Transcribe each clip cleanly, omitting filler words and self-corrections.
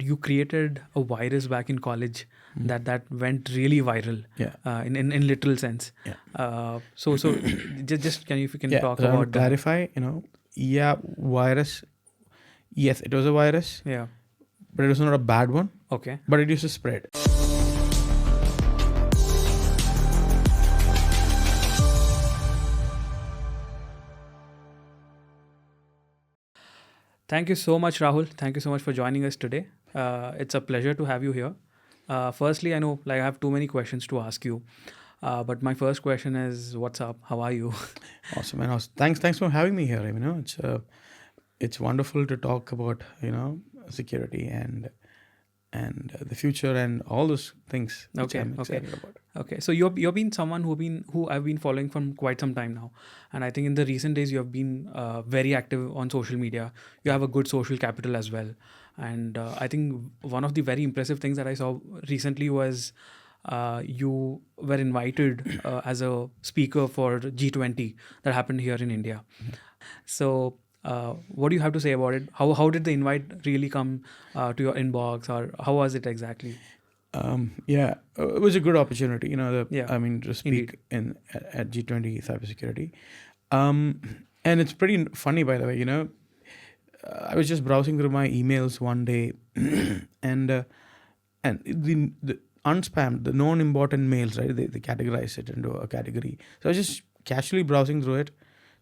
you created a virus back in college that went really viral. In literal sense. So just can you, if you can talk so I want about to clarify, virus. Yes, it was a virus. that? Yeah. But it was not a bad one. Okay. But it used to spread. Thank you so much, Rahul. Thank you so much for joining us today. It's a pleasure to have you here. Firstly, I know I have too many questions to ask you, but my first question is, what's up? How are you? Awesome, man. Thanks for having me here. It's wonderful to talk about security and the future and all those things which I'm excited about. Okay, so you've been someone who I've been following from quite some time now, and I think in the recent days you have been very active on social media. You have a good social capital as well, and I think one of the very impressive things that I saw recently was you were invited as a speaker for G20 that happened here in India. So what do you have to say about it? How did the invite really come to your inbox, or how was it exactly? It was a good opportunity, to speak Indeed. at G20 cybersecurity. And it's pretty funny, by the way. I was just browsing through my emails one day, and the unspammed, the non-important mails, right? They categorize it into a category. So I was just casually browsing through it.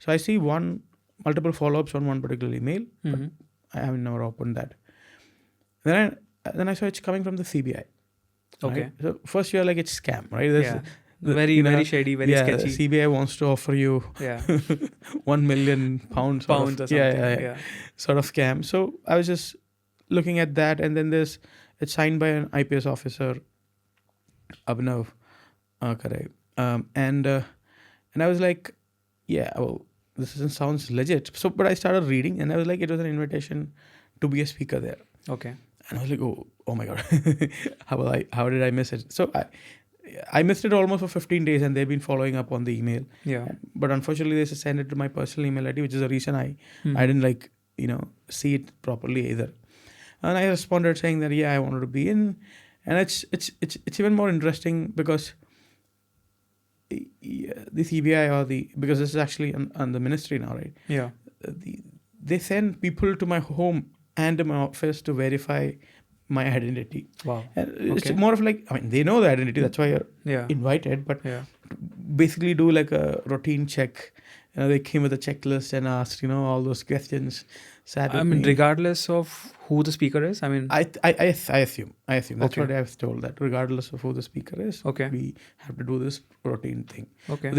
So I see multiple follow-ups on one particular email. But I have never opened that. Then I saw it's coming from the CBI. Okay. Right? So first you're like, it's scam, right? Very shady, very sketchy. CBI wants to offer you £1 million Pounds or something. Yeah. Sort of scam. So I was just looking at that, and then it's signed by an IPS officer, Abhinav. Correct. And I was like, this sounds legit. So, but I started reading, and I was like, it was an invitation to be a speaker there. Okay. And I was like, oh my God, how did I miss it? So I missed it almost for 15 days, and they've been following up on the email. Yeah. But unfortunately, they sent it to my personal email ID, which is the reason I didn't see it properly either. And I responded saying that, I wanted to be in. And it's even more interesting because the CBI because this is actually on the ministry now, right? Yeah. They send people to my home and to my office to verify my identity. Wow. It's more of like, they know the identity, that's why you're invited, but basically do like a routine check. They came with a checklist and asked, all those questions. Regardless of who the speaker is, I assume. That's what I was told, that regardless of who the speaker is, we have to do this routine thing. Okay.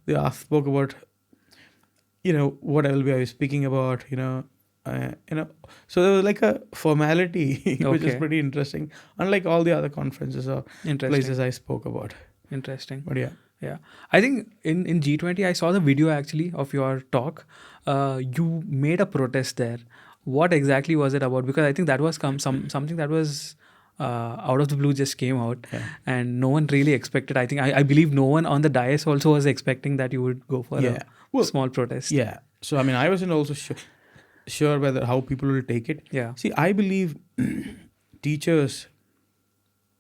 They spoke about, what I will be speaking about, so there was like a formality, which is pretty interesting, unlike all the other conferences or places I spoke about. Interesting. But yeah, I think in G20 I saw the video actually of your talk. You made a protest there. What exactly was it about? Because I think that was something that was out of the blue, just came out, and no one really expected. I think I believe no one on the dais also was expecting that you would go for a small protest. Yeah. So I wasn't also sure whether how people will take it. Yeah. See, I believe teachers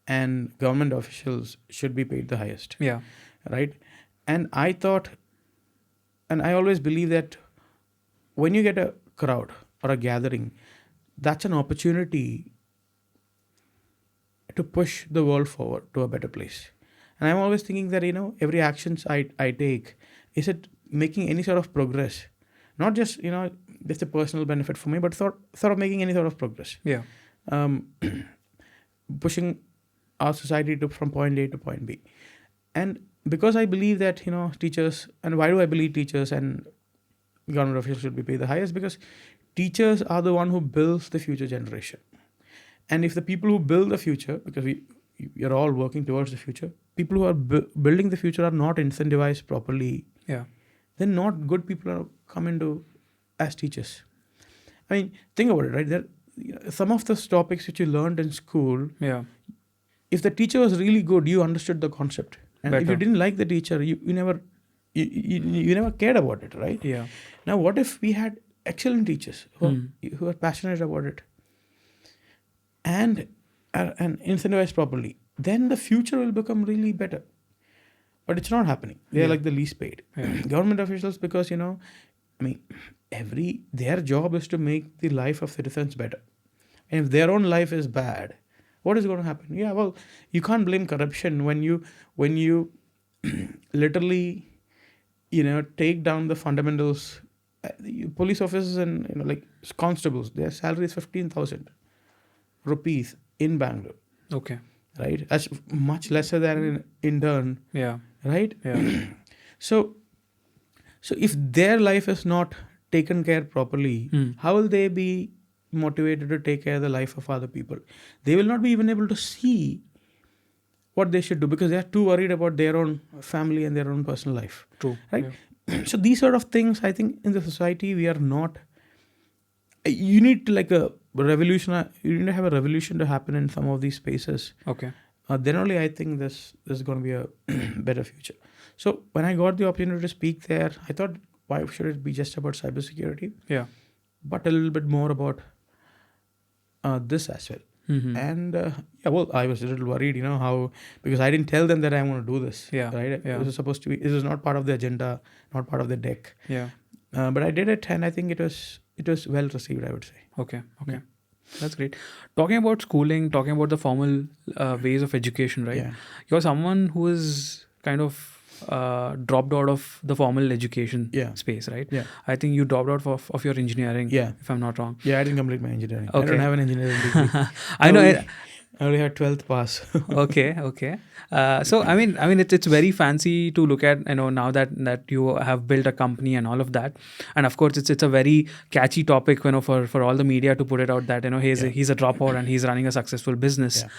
and government officials should be paid the highest. Yeah. Right. And I thought, and I always believe that when you get a crowd or a gathering, that's an opportunity to push the world forward to a better place. And I'm always thinking that, every actions I take, is it making any sort of progress? Not just, just a personal benefit for me, but sort of making any sort of progress. Yeah. Pushing our society from point A to point B. And because I believe that, teachers, and why do I believe teachers and government officials should be paid the highest? Because teachers are the one who builds the future generation. And if the people who build the future, because you're all working towards the future, people who are building the future are not incentivized properly, then not good people are come into as teachers. Think about it, right? Some of those topics which you learned in school, if the teacher was really good, you understood the concept. And if you didn't like the teacher, you never cared about it, right? Yeah. Now, what if we had excellent teachers who are passionate about it? and incentivize properly, then the future will become really better. But it's not happening. They're Yeah. like the least paid. Yeah. Government officials, because I mean, their job is to make the life of citizens better. And if their own life is bad, what is going to happen? Yeah, well, you can't blame corruption when you literally take down the fundamentals. Police officers and like constables, their salary is 15,000 rupees in Bangalore, Okay. right? That's much lesser than an intern, Yeah. right? Yeah. So if their life is not taken care properly, Hmm. how will they be motivated to take care of the life of other people? They will not be even able to see what they should do because they are too worried about their own family and their own personal life, True. right? Yeah. So these sort of things, I think, in the society we are not. You need to like a revolution. You need to have a revolution to happen in some of these spaces. Okay. Then only I think this is going to be a better future. So when I got the opportunity to speak there, I thought, why should it be just about cybersecurity, Yeah. but a little bit more about this as well. Mm-hmm. And I was a little worried, how, because I didn't tell them that I want to do this. Yeah. Right. Yeah. It was supposed to be. It was not part of the agenda, not part of the deck. Yeah. But I did it, and I think it was well received, I would say. Okay. Okay. Yeah. That's great. Talking about schooling, talking about the formal ways of education, right? Yeah. You're someone who is kind of dropped out of the formal education Yeah. space, right? Yeah. I think you dropped out of your engineering, Yeah. if I'm not wrong. Yeah. I didn't complete my engineering. I Okay. don't have an engineering degree. I know. I only had 12th pass. Okay. Okay. So I mean, it's very fancy to look at. Now that you have built a company and all of that, and of course, it's a very catchy topic. For all the media to put it out that he's a dropout and he's running a successful business. Yeah.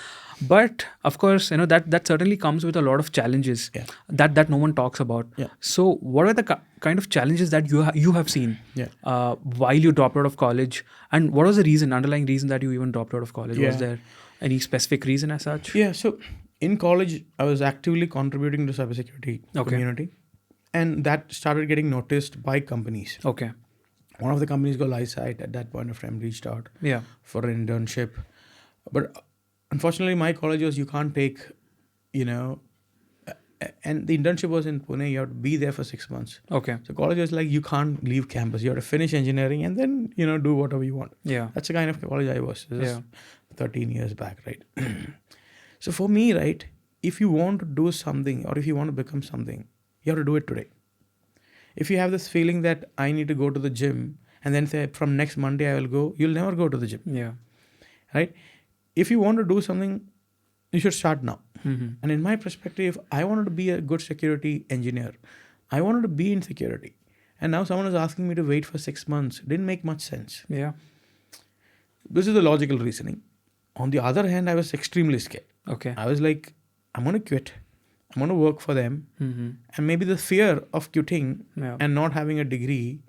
But of course, that certainly comes with a lot of challenges Yeah. that no one talks about. Yeah. So what are the kind of challenges that you have seen Yeah. while you dropped out of college, and what was the underlying reason that you even dropped out of college? Yeah. Was there any specific reason as such? Yeah. So in college, I was actively contributing to cybersecurity Okay. community, and that started getting noticed by companies. Okay. One of the companies called Eyesight at that point of time reached out Yeah. for an internship, but unfortunately, my college was you can't take, and the internship was in Pune. You have to be there for 6 months. Okay. So college was like you can't leave campus. You have to finish engineering and then do whatever you want. Yeah. That's the kind of college I was. This is Yeah. 13 years back, right? So for me, right, if you want to do something or if you want to become something, you have to do it today. If you have this feeling that I need to go to the gym and then say from next Monday I will go, you'll never go to the gym, Yeah. right? If you want to do something, you should start now. Mm-hmm. And in my perspective, I wanted to be a good security engineer. I wanted to be in security. And now someone is asking me to wait for 6 months. Didn't make much sense. Yeah. This is the logical reasoning. On the other hand, I was extremely scared. Okay. I was like, I'm going to quit. I'm going to work for them. Mm-hmm. And maybe the fear of quitting Yeah. and not having a degree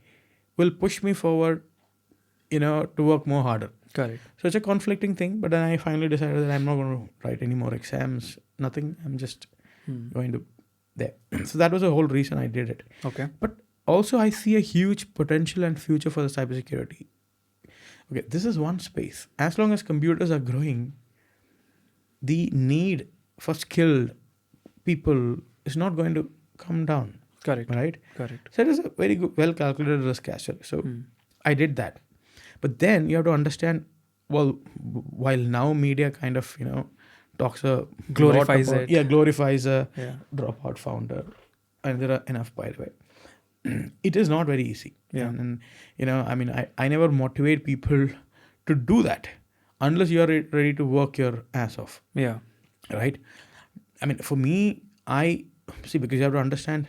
will push me forward, to work more harder. Correct. So it's a conflicting thing. But then I finally decided that I'm not going to write any more exams, nothing. I'm just going to there. So that was the whole reason I did it. Okay. But also I see a huge potential and future for the cybersecurity. Okay, this is one space. As long as computers are growing, the need for skilled people is not going to come down. Correct. Right? Correct. So it is a very good, well calculated risk as well. So I did that. But then you have to understand, well, while now media kind of, talks a Glorifies lot about, it. Yeah, glorifies a Yeah. dropout founder. And there are enough, by the way. It is not very easy. Yeah. And I never motivate people to do that unless you are ready to work your ass off. Yeah. Right? For me, because you have to understand,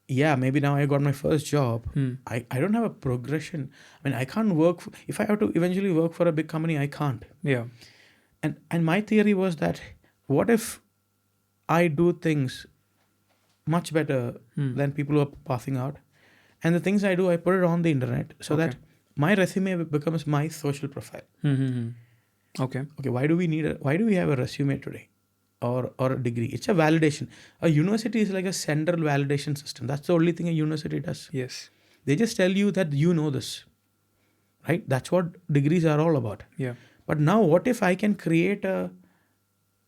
maybe now I got my first job. I don't have a progression. I can't work. If I have to eventually work for a big company, I can't. Yeah. And my theory was that what if I do things much better than people who are passing out, and the things I do, I put it on the internet so that my resume becomes my social profile. Okay. Why do we have a resume today or a degree? It's a validation. A university is like a central validation system. That's the only thing a university does. Yes. They just tell you that you know this, right? That's what degrees are all about. Yeah. But now, what if I can create a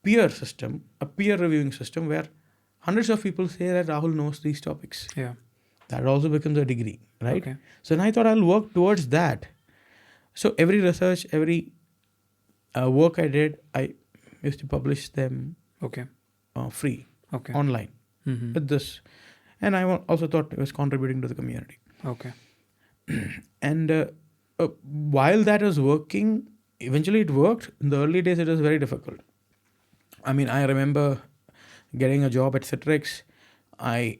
peer system, a peer reviewing system where hundreds of people say that Rahul knows these topics? Yeah. That also becomes a degree, right? Okay. So then I thought I'll work towards that. So every research, every work I did, I used to publish them Okay. free Okay. online Mm-hmm. with this. And I also thought it was contributing to the community. Okay. And while that was working, eventually it worked. In the early days, it was very difficult. I mean, I remember getting a job at Citrix. I,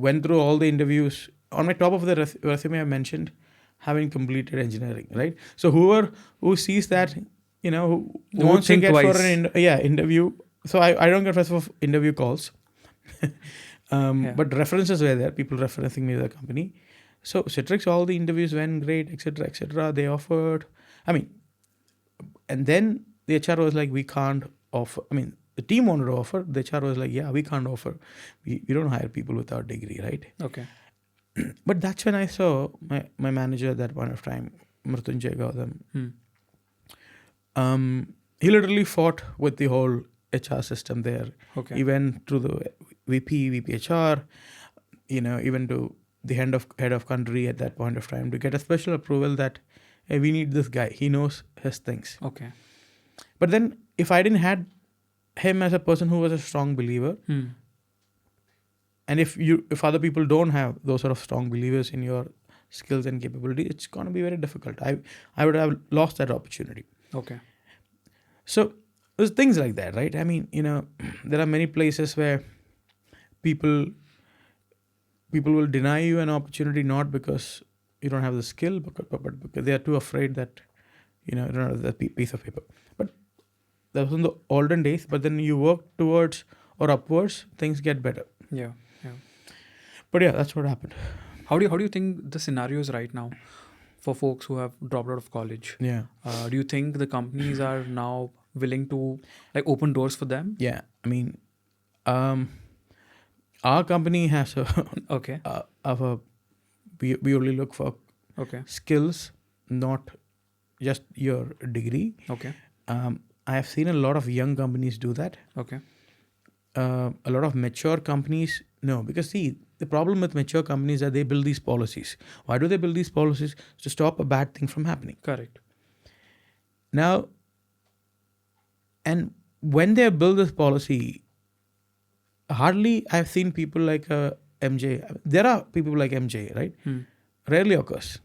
went through all the interviews. On my top of the resume, I mentioned having completed engineering, right? So who sees that, who Who wants to think get for twice. an interview. So I don't get first of interview calls. Yeah. But references were there, people referencing me to the company. So Citrix, all the interviews went great, etc., etc. They offered. And then the HR was like, we can't offer. The team wanted to offer. The HR was like, yeah, we can't offer. We don't hire people without degree, right? Okay. But that's when I saw my manager at that point of time, Mrityunjay Gautam. He literally fought with the whole HR system there. Okay. He went through the VP HR, even to the head of country at that point of time to get a special approval that, hey, we need this guy. He knows his things. Okay. But then if I didn't had him as a person who was a strong believer, and if other people don't have those sort of strong believers in your skills and capability, it's going to be very difficult. I would have lost that opportunity. Okay. So there's things like that, right? There are many places where people will deny you an opportunity not because you don't have the skill, but because they are too afraid that you don't have the piece of paper. But that was in the olden days. But then you work towards or upwards, things get better. Yeah. Yeah. But yeah, that's what happened. How do you think the scenario is right now for folks who have dropped out of college? Yeah. Do you think the companies are now willing to open doors for them? Yeah. Our company has Okay. we only look for Okay. skills, not just your degree. Okay. I have seen a lot of young companies do that. Okay. A lot of mature companies, no, because see, the problem with mature companies is that they build these policies. Why do they build these policies? To stop a bad thing from happening. Correct. Now, and when they build this policy, hardly I've seen people like MJ. There are people like MJ, right? Rarely occurs,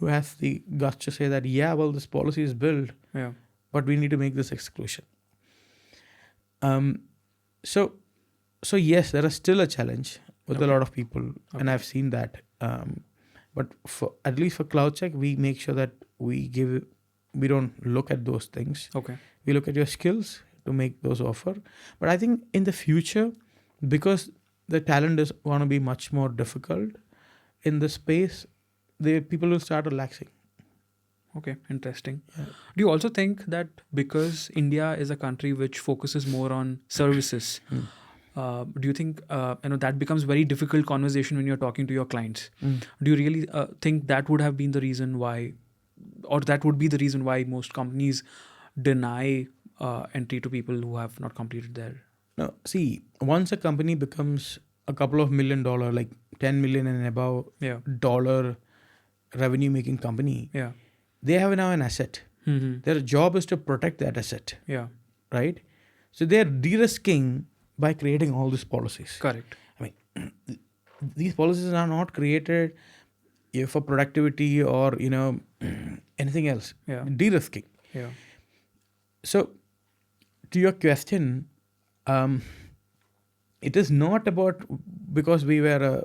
who has the guts to say that, yeah, well, this policy is built, Yeah. but we need to make this exclusion. So yes, there is still a challenge with a lot of people, and I've seen that. But at least for CloudCheck, we make sure that we don't look at those things. Okay. We look at your skills to make those offer. But I think in the future, because the talent is going to be much more difficult in the space, people will start relaxing. Okay, interesting. Yeah. Do you also think that because India is a country which focuses more on services, do you think that becomes very difficult conversation when you're talking to your clients? Do you really think that would have been the reason why, or that would be the reason why most companies deny entry to people who have not completed their? No, see, once a company becomes a couple of $1 million, like 10 million and above dollar revenue making company, Yeah. they have now an asset. Their job is to protect that asset. Yeah. Right? So they're de-risking by creating all these policies. Correct. These policies are not created for productivity or anything else. Yeah. De-risking. Yeah. So to your question, it is not about because we are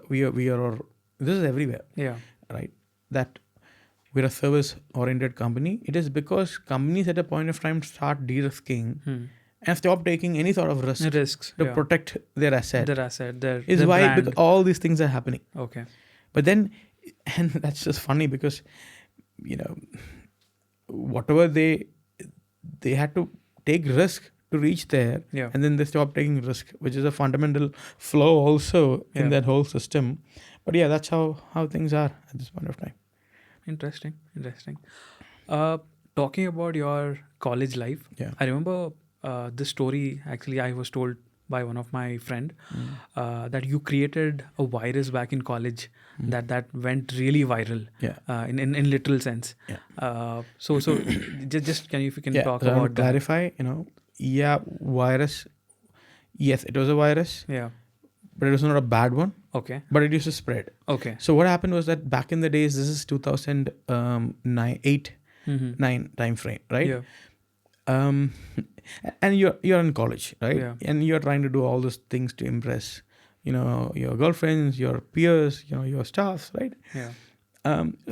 this is everywhere. Yeah. Right? That we're a service-oriented company. It is because companies at a point of time start de-risking and stop taking any sort of risks to protect their asset. Their is why brand. all these things are happening. Okay. But then, and that's just funny because, whatever they had to take risk to reach there, and then they stop taking risk, which is a fundamental flaw also in that whole system. But yeah, that's how things are at this point of time. Interesting. Uh, Talking about your college life, Yeah. I remember this story. Actually, I was told by one of my friend that you created a virus back in college that went really viral. Yeah. In literal sense. Yeah. So just can you, if you can Yeah. talk So I want about to that? clarify, yeah, virus. Yes, it was a virus, Yeah. but it was not a bad one, Okay. but it used to spread. Okay. So what happened was that back in the days, this is 2009, 8, Mm-hmm. 9 time frame, right? Yeah. Um, and you're in college, right? Yeah. And you're trying to do all those things to impress, your girlfriends, your peers, your staffs, right? Yeah.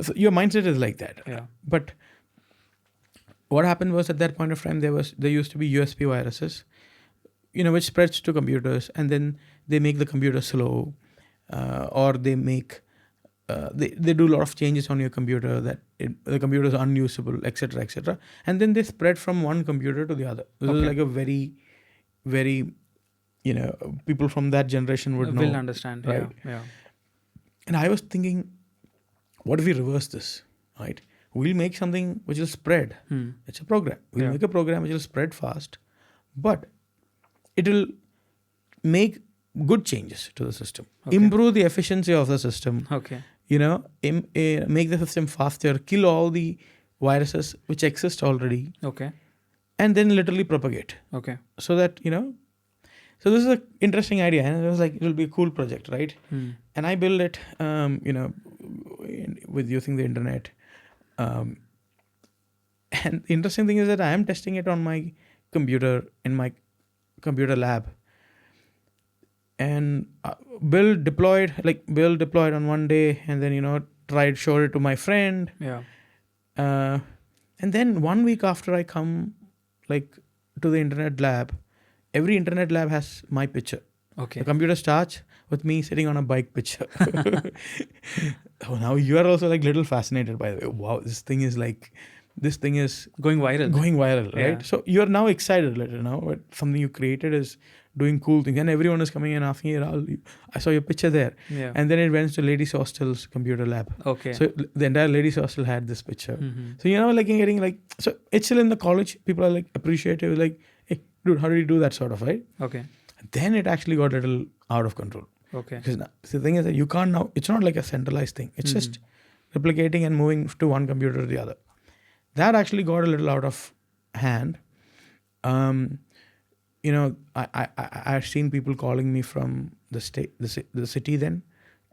So your mindset is like that. Yeah. But what happened was at that point of time there used to be USB viruses, which spreads to computers, and then they make the computer slow, or they make they do a lot of changes on your computer that the computer is unusable, etc., etc. And then they spread from one computer to the other. This is Okay. like a very, very, people from that generation would know, Will understand. right? Yeah. Yeah. And I was thinking, what if we reverse this, right? We'll make something which will spread. Hmm. It's a program. We'll Yeah. make a program which will spread fast, but it will make good changes to the system, Okay. improve the efficiency of the system, Okay. make the system faster, kill all the viruses which exist already, Okay. and then literally propagate. Okay. So that, so this is an interesting idea, and it was like, it will be a cool project, right? Hmm. And I built it, with using the internet. And the interesting thing is that I am testing it on my computer in my computer lab. And Bill deployed on one day, and then showed it to my friend. Yeah. And then 1 week after I come to the internet lab, every internet lab has my picture. Okay. The computer starts with me sitting on a bike picture. Oh, now you are also little fascinated by the way. Wow, this thing is Going viral. going viral, right? Yeah. So you are now excited little now, but something you created is doing cool things, and everyone is coming and asking, "Hey, Rahul, I saw your picture there." Yeah. And then it went to ladies' hostel's computer lab. Okay. So the entire ladies' hostel had this picture. Mm-hmm. So getting so it's still in the college. People are appreciative, hey, dude, how did you do that sort of, right? Okay. Then it actually got a little out of control. Okay. Because now, the thing is that you can't now, it's not like a centralized thing. It's just replicating and moving to one computer to the other. That actually got a little out of hand. I've seen people calling me from the state, the city then,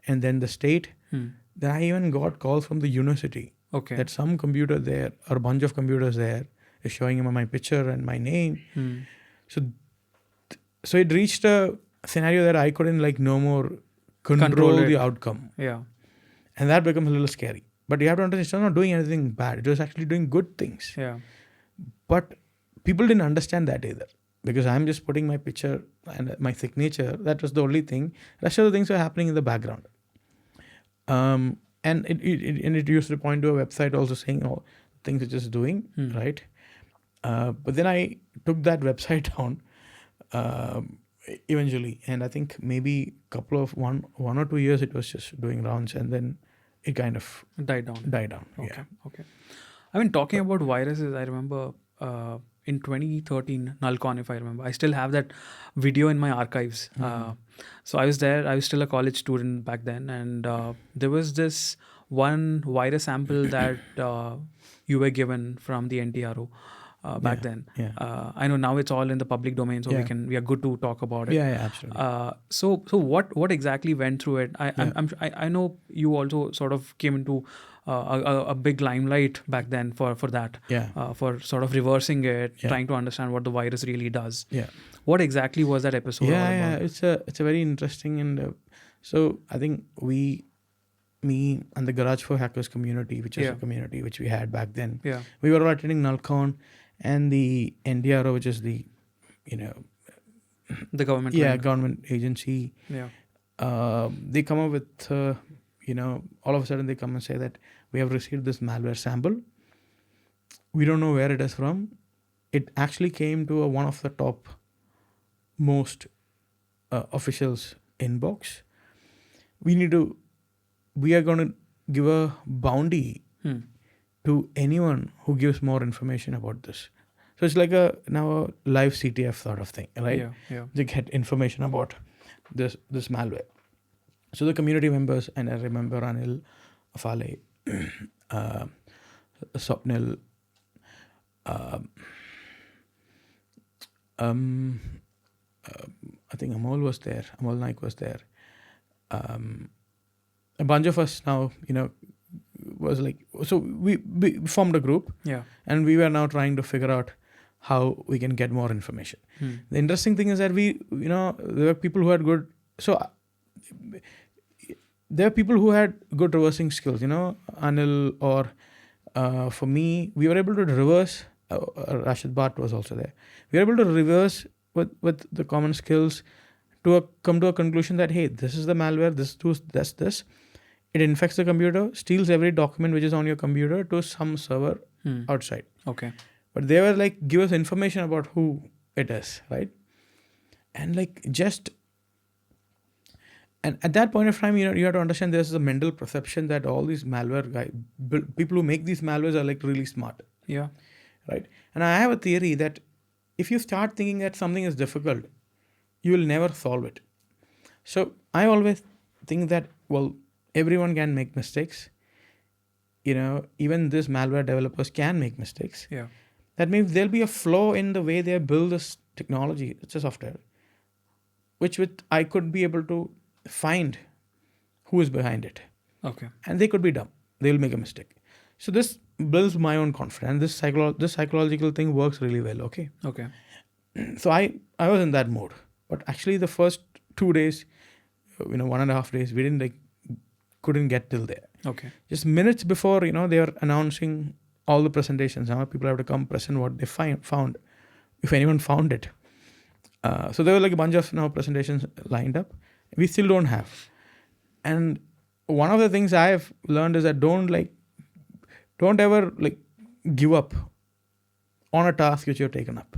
and then the state. Then I even got calls from the university. Okay. That some computer there, or a bunch of computers there, is showing him my picture and my name. So it reached a scenario that I couldn't no more control Control it. the outcome. Yeah. And that becomes a little scary. But you have to understand, it's not doing anything bad. It was actually doing good things. Yeah. But people didn't understand that either. Because I'm just putting my picture and my signature. That was the only thing. Rest of the things were happening in the background. And it used to point to a website also saying, oh, things it's just doing, right? But then I took that website down eventually. And I think maybe one or 2 years it was just doing rounds, and then it kind of Died down. Okay. Yeah. Okay. I mean, talking about viruses, I remember in 2013, Nalcon, if I remember, I still have that video in my archives. So I was there. I was still a college student back then, and there was this one virus sample that you were given from the NTRO back then. Yeah. I know now it's all in the public domain, so Yeah. we are good to talk about it. Yeah, absolutely. So what exactly went through it? I know you also sort of came into a big limelight back then for that. Yeah. For sort of reversing it, Yeah. trying to understand what the virus really does. Yeah. What exactly was that episode all Yeah, about? it's a very interesting, and so I think me and the Garage for Hackers community, which is Yeah. a community which we had back then, Yeah. we were all attending Nalcon, and the NDRO, which is the The government. government agency. Yeah. They come up with all of a sudden they come and say that we have received this malware sample. We don't know where it is from. It actually came to one of the top most officials inbox. We are going to give a bounty to anyone who gives more information about this. So it's like a live CTF sort of thing, right? Yeah. They get information about this malware. So the community members, and I remember Anil, Afale, uh, Swapnil, um, I think Amol was there. Amol Naik was there. A bunch of us now, was like, so we formed a group, Yeah. and we were now trying to figure out how we can get more information. The interesting thing is that there were people who had good, there are people who had good reversing skills, Anil, or for me, we were able to reverse. Rashid Bhat was also there. We were able to reverse with the common skills to come to a conclusion that, hey, this is the malware, that's this. It infects the computer, steals every document which is on your computer to some server outside. Okay. But they were like, give us information about who it is, right? And and at that point of time, you have to understand there's a mental perception that all these malware people who make these malwares are like really smart. Yeah. Right. And I have a theory that if you start thinking that something is difficult, you will never solve it. So I always think that, well, everyone can make mistakes. Even these malware developers can make mistakes. Yeah. That means there'll be a flaw in the way they build this technology, it's a software, which I could be able to find who is behind it. Okay. And they could be dumb. They will make a mistake. So this builds my own confidence. This psychological thing works really well. Okay. Okay. So I was in that mode. But actually the first 2 days, 1.5 days, we couldn't get till there. Okay. Just minutes before, they were announcing all the presentations. Now people have to come present what they found, if anyone found it. So there were like a bunch of presentations lined up. We still don't have. And one of the things I have learned is that don't ever give up on a task which you've taken up.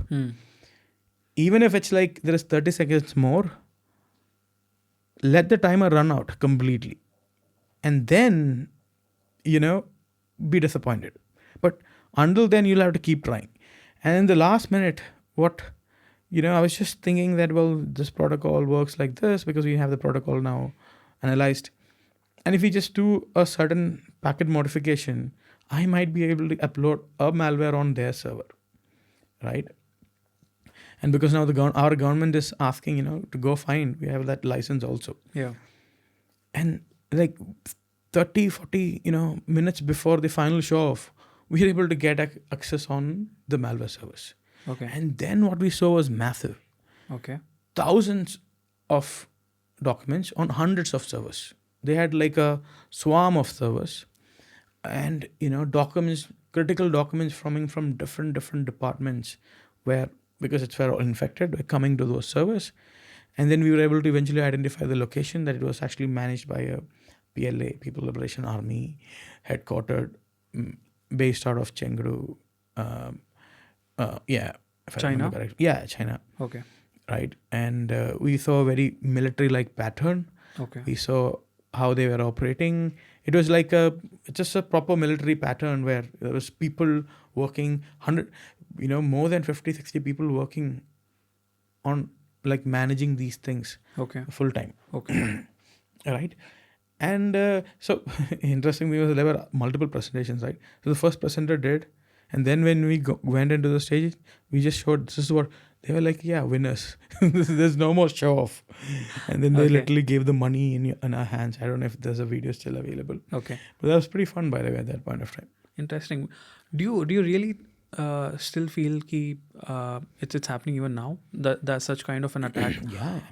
Even if it's like there is 30 seconds more, let the timer run out completely. And then, be disappointed. But until then, you'll have to keep trying. And in the last minute, I was just thinking that, well, this protocol works like this because we have the protocol now analyzed. And if we just do a certain packet modification, I might be able to upload a malware on their server, right? And because now our government is asking, to go fine, we have that license also. Yeah. And 30, 40, minutes before the final show off, we were able to get access on the malware service. Okay. And then what we saw was massive. Okay. Thousands of documents on hundreds of servers. They had like a swarm of servers, and documents, critical documents from different departments, because it's all infected, were coming to those servers. And then we were able to eventually identify the location, that it was actually managed by a PLA, People Liberation Army, headquartered, based out of Chengdu. If I remember correctly. Yeah, China. Okay. Right. And we saw a very military-like pattern. Okay. We saw how they were operating. It was like just a proper military pattern where there was people working, more than 50, 60 people working on managing these things. Okay. Full time. Okay. Right. And so interesting thing was there were multiple presentations, right? So the first presenter did, and then when we went into the stage, we just showed this is what they were like. Yeah, winners. There's no more show off. And then they literally gave the money in our hands. I don't know if there's a video still available. Okay. But that was pretty fun, by the way, at that point of time. Interesting. Do you really still feel it's happening even now? That such kind of an attack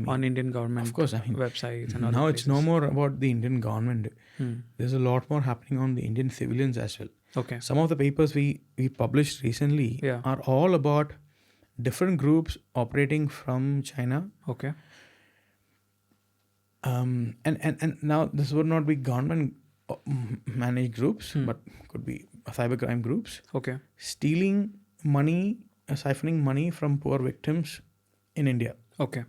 on Indian government, of course, websites and other now places. It's no more about the Indian government. There's a lot more happening on the Indian civilians as well. Okay. Some of the papers we published recently are all about different groups operating from China. Okay. And now this would not be government managed groups, but could be cybercrime groups. Okay. Stealing money, siphoning money from poor victims in India. Okay.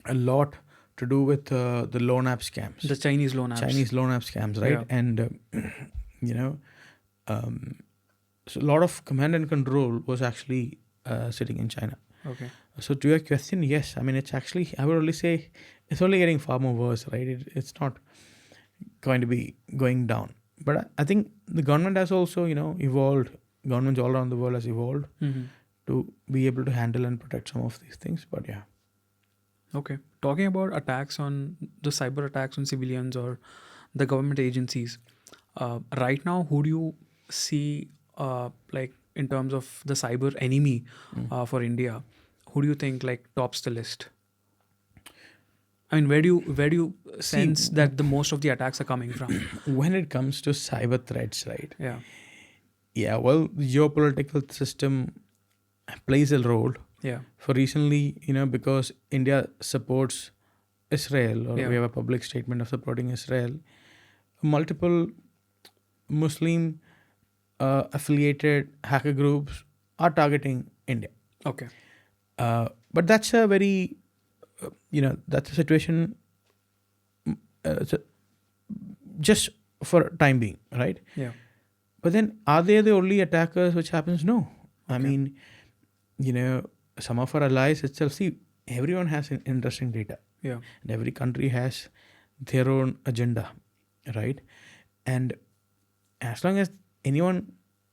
A lot to do with the loan app scams. The Chinese loan apps. Chinese loan app scams, right? Yeah. And So a lot of command and control was actually sitting in China. Okay. So to your question, yes, I mean it's actually, I would only say it's only getting far more worse, right? It's not going to be going down. But I think the government has also, evolved. Governments all around the world has evolved Mm-hmm. to be able to handle and protect some of these things. But yeah. Okay. Talking about attacks on the cyber attacks on civilians or the government agencies, right now, who do you see like in terms of the cyber enemy for India? Who do you think like tops the list? I mean, where do you See, sense that the most of the attacks are coming from? when it comes to cyber threats, right? Yeah. Yeah, well, the geopolitical system plays a role. Yeah. For recently, because India supports Israel, or Yeah. we have a public statement of supporting Israel, multiple Muslim affiliated hacker groups are targeting India. Okay. But that's a very, that's a situation so just for time being, right? Yeah. But then, are they the only attackers which happens? No. I Okay. mean, some of our allies itself, see, everyone has interesting data. Yeah. And every country has their own agenda, right? And as long as anyone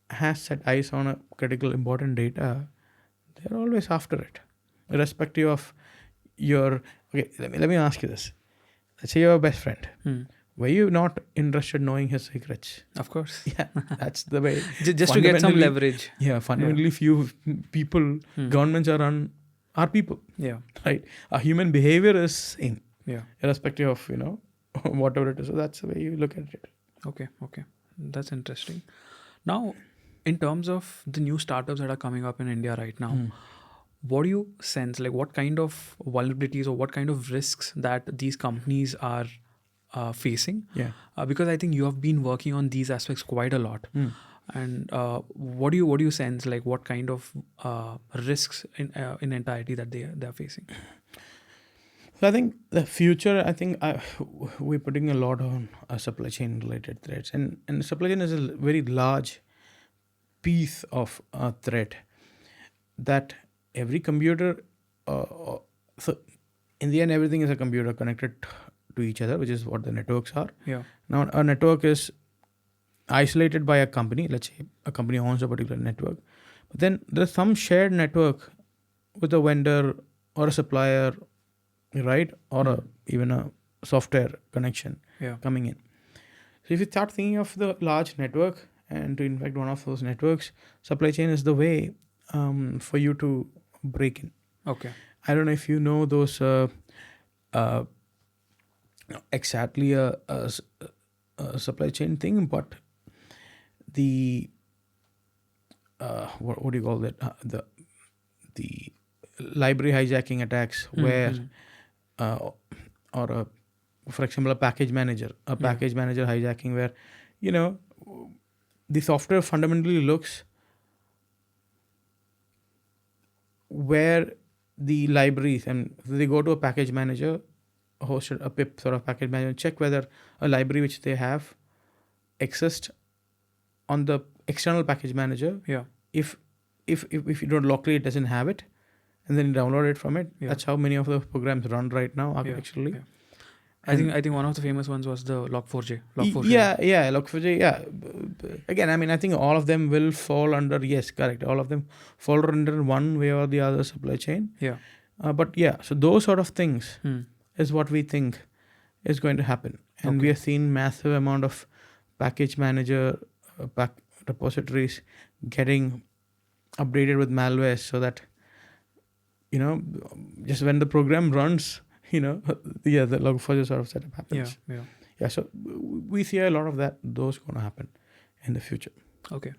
has set eyes on a critical important data, they're always after it, irrespective of your. Okay, let me ask you this. Let's say you're a best friend. Hmm. Were you not interested knowing his secrets? Of course. Yeah, that's the way. Just to get some Fundamentally- leverage. Yeah, fundamentally, few people, governments are people, Yeah. right? Our human behavior is same, Yeah. irrespective of whatever it is. So that's the way you look at it. Okay. Okay. That's interesting. Now, in terms of the new startups that are coming up in India right now, what do you sense? Like, what kind of vulnerabilities or what kind of risks that these companies are facing? Yeah. Because I think you have been working on these aspects quite a lot. And what do you sense? Like, what kind of risks in entirety that they're facing? So I think the future, we're putting a lot on supply chain related threats, and supply chain is a very large piece of a threat that every computer. So in the end, everything is a computer connected to each other, which is what the networks are. Yeah. Now, a network is isolated by a company. Let's say a company owns a particular network, but then there's some shared network with a vendor or a supplier, right? Or even a software connection Yeah. coming in. So if you start thinking of the large network and to infect one of those networks, supply chain is the way for you to break in. Okay. I don't know if you know those exactly a supply chain thing, but the what do you call that? The library hijacking attacks where or for example a package manager hijacking where the software fundamentally looks where the libraries, and they go to a package manager hosted a pip sort of package manager, check whether a library which they have exists on the external package manager. Yeah. If you don't locally, it doesn't have it, and then you download it from it. Yeah. That's how many of the programs run right now architecturally. Yeah. I think one of the famous ones was the Log4j. Yeah, Log4j. Yeah. Again, I mean, I think all of them will fall under, yes, correct. All of them fall under one way or the other supply chain. Yeah. But yeah, so those sort of things is what we think is going to happen. And we have seen massive amount of package manager repositories getting updated with malware so that, just when the program runs, the Log4j sort of setup happens. Yeah. So we see a lot of those going to happen in the future. Okay.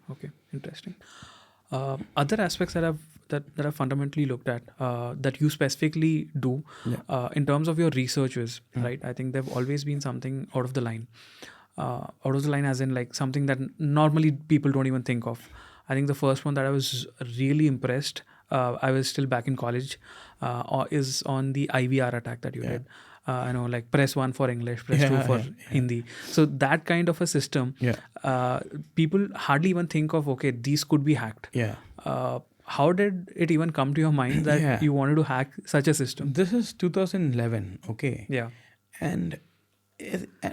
Interesting. Other aspects that I've fundamentally looked at that you specifically do in terms of your researches, right? I think they've always been something out of the line. Out of the line as in like something that normally people don't even think of. I think the first one that I was really impressed, I was still back in college, is on the IVR attack that you did. like press 1 for English, press 2 Yeah, for yeah, Hindi. So that kind of a system, yeah, people hardly even think of, okay, these could be hacked. yeah, How did it even come to your mind that yeah. you wanted to hack such a system? This is 2011, okay? Yeah. And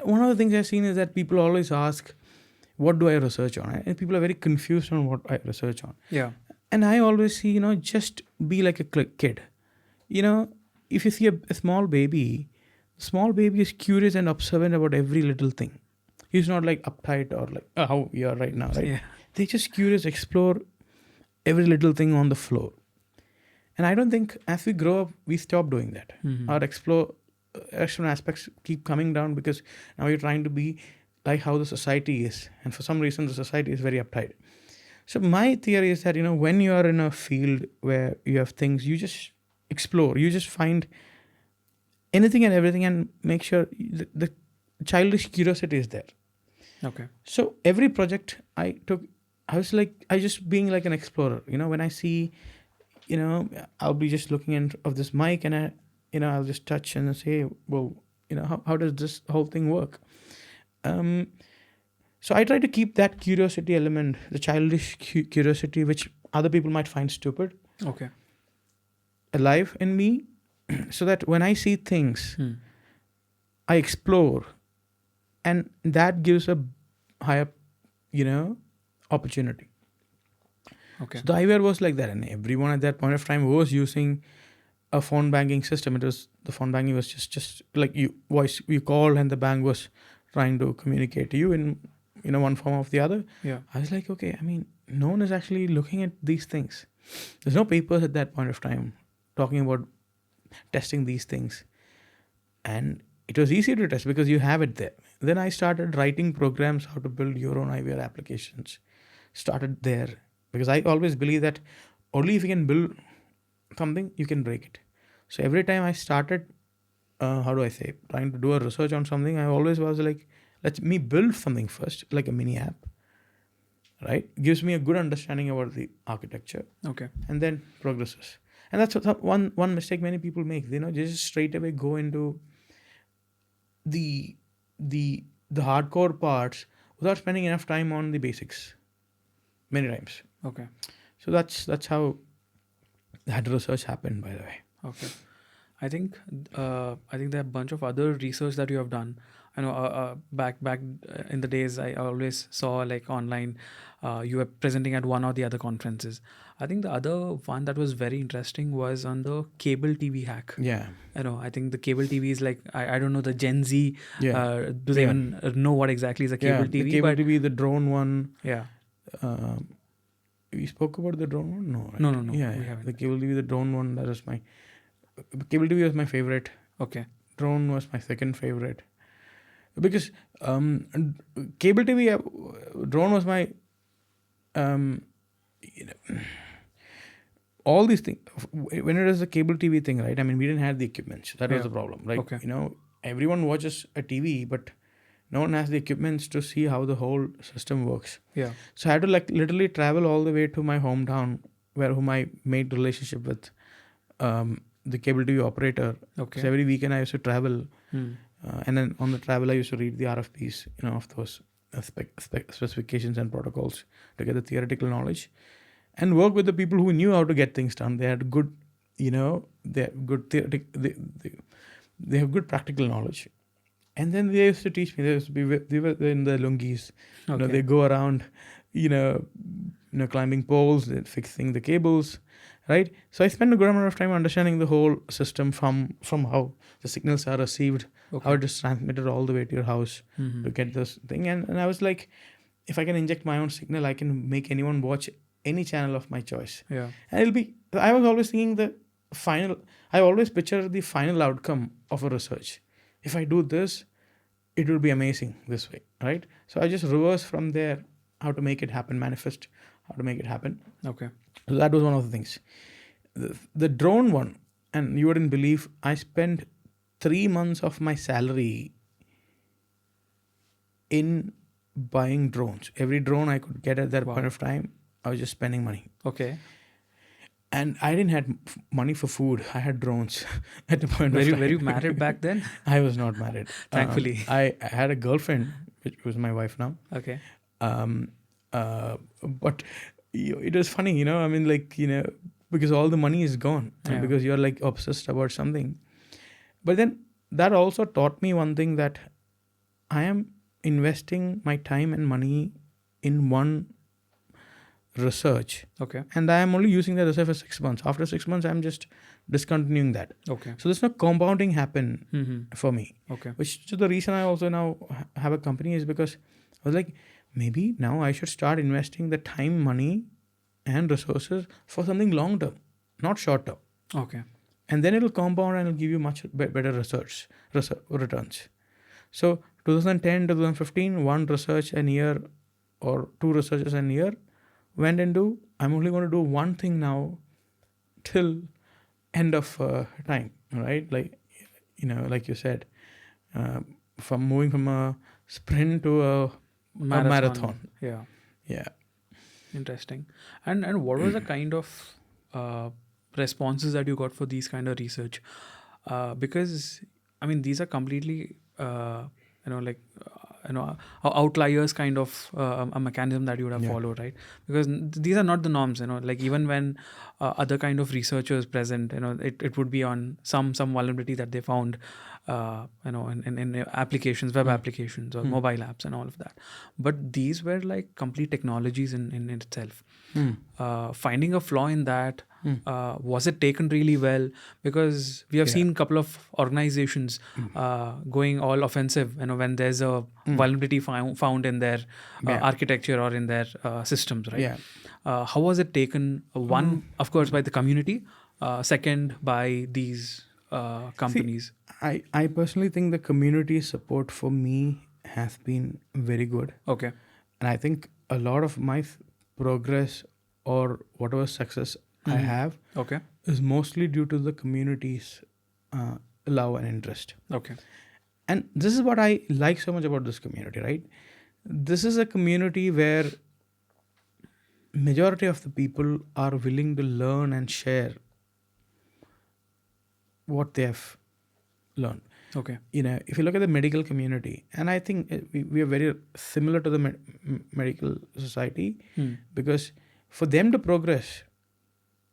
one of the things I've seen is that people always ask, what do I research on? And people are very confused on what I research on. Yeah. And I always see, just be like a kid. If you see a small baby is curious and observant about every little thing. He's not like uptight or like how you are right now, right? Yeah. They're just curious, explore every little thing on the floor. And I don't think as we grow up, we stop doing that. Mhm. Our exploration aspects keep coming down because now we're trying to be like how the society is. And for some reason, the society is very uptight. So my theory is that, when you are in a field where you have things, you just explore, you just find anything and everything and make sure the childish curiosity is there. Okay. So every project I took, I was like, I just being like an explorer. When I see, I'll be just looking of this mic and I'll just touch and say, well, how does this whole thing work? So I try to keep that curiosity element, the childish curiosity, which other people might find stupid, Okay. alive in me, so that when I see things, Hmm. I explore, and that gives a higher, opportunity. Okay. So the eyewear was like that, and everyone at that point of time was using a phone banking system. The phone banking was just like you called, and the bank was trying to communicate to you in one form or the other. Yeah. I was like, okay, I mean, no one is actually looking at these things. There's no papers at that point of time talking about testing these things, and it was easy to test because you have it there. Then I started writing programs how to build your own IVR applications. Started there because I always believe that only if you can build something, you can break it. So every time I started, how do I say, trying to do a research on something, I always was like, let me build something first, like a mini app, right? Gives me a good understanding about the architecture, Okay. and then progresses. And that's one mistake many people make. They just straight away go into the the hardcore parts without spending enough time on the basics. Many times. Okay. So that's how that research happened, by the way. Okay. I think there are a bunch of other research that you have done. I know back in the days I always saw like online, you were presenting at one or the other conferences. I think the other one that was very interesting was on the cable TV hack. Yeah. I think the cable TV is like I don't know the Gen Z. Yeah. Do they Yeah. even know what exactly is a cable Yeah. TV? The cable But TV, the drone one. yeah, We spoke about the drone one? No, right? no, Yeah, we yeah. haven't. The cable TV, the drone one, that was my cable TV was my favorite. Okay. Drone was my second favorite. Because cable TV, drone was my you know, all these things. When it is a cable TV thing, right? I mean, we didn't have the equipment. That was Yeah. the problem, right? Okay. Everyone watches a TV, but no one has the equipment to see how the whole system works. Yeah. So I had to like literally travel all the way to my hometown, whom I made relationship with the cable TV operator. Okay. So every weekend I used to travel, Hmm. and then on the travel I used to read the RFPs, of those specifications and protocols to get the theoretical knowledge, and work with the people who knew how to get things done. They had good, they had good they have good practical knowledge. And then they used to teach me. They were in the lungis. Okay. They go around, climbing poles, fixing the cables, right? So I spent a good amount of time understanding the whole system from how the signals are received, Okay. how it is transmitted all the way to your house Mhm. to get this thing. And I was like, if I can inject my own signal, I can make anyone watch any channel of my choice. Yeah. And I was always thinking I always picture the final outcome of a research. If I do this, it will be amazing this way, right? So I just reverse from there how to make it happen, manifest how to make it happen. Okay. So that was one of the things. The drone one, and you wouldn't believe, I spent 3 months of my salary in buying drones. Every drone I could get at that Wow. point of time, I was just spending money. Okay. And I didn't have money for food. I had drones at the point Were of you time. were you married back then? I was not married. Thankfully. I had a girlfriend, which was my wife now. Okay. Um, but it was funny, I mean, like, because all the money is gone and Yeah. because you're like obsessed about something. But then that also taught me one thing, that I am investing my time and money in one research, Okay. and I am only using the research for 6 months. After 6 months, I'm just discontinuing that. Okay. So there's no compounding happen Mm-hmm. for me, Okay. which is the reason I also now have a company, is because I was like, maybe now I should start investing the time, money, and resources for something long term, not short term. Okay. And then it'll compound and it'll give you much better returns. So 2010 to 2015, one research a year or two researches a year went into, I'm only going to do one thing now till end of time, right? Like, like you said, from moving from a sprint to a marathon. Yeah. Yeah. Interesting. And what was the kind of responses that you got for these kind of research? Because I mean, these are completely outliers kind of a mechanism that you would have Yeah. followed, right? Because these are not the norms. Like even when other kind of researchers present, it would be on some vulnerability that they found, in applications, web applications or mobile apps and all of that. But these were like complete technologies in itself. Finding a flaw in that, was it taken really well? Because we have seen a couple of organizations going all offensive, when there's a vulnerability found in their architecture or in their systems, right? Yeah. How was it taken? One, of course, by the community. Second, by these companies. I personally think the community support for me has been very good. Okay. And I think a lot of my progress or whatever success I have Okay. is mostly due to the community's love and interest. Okay. And this is what I like so much about this community, right? This is a community where majority of the people are willing to learn and share what they have learned. Okay. If you look at the medical community, and I think we are very similar to the medical society, because for them to progress,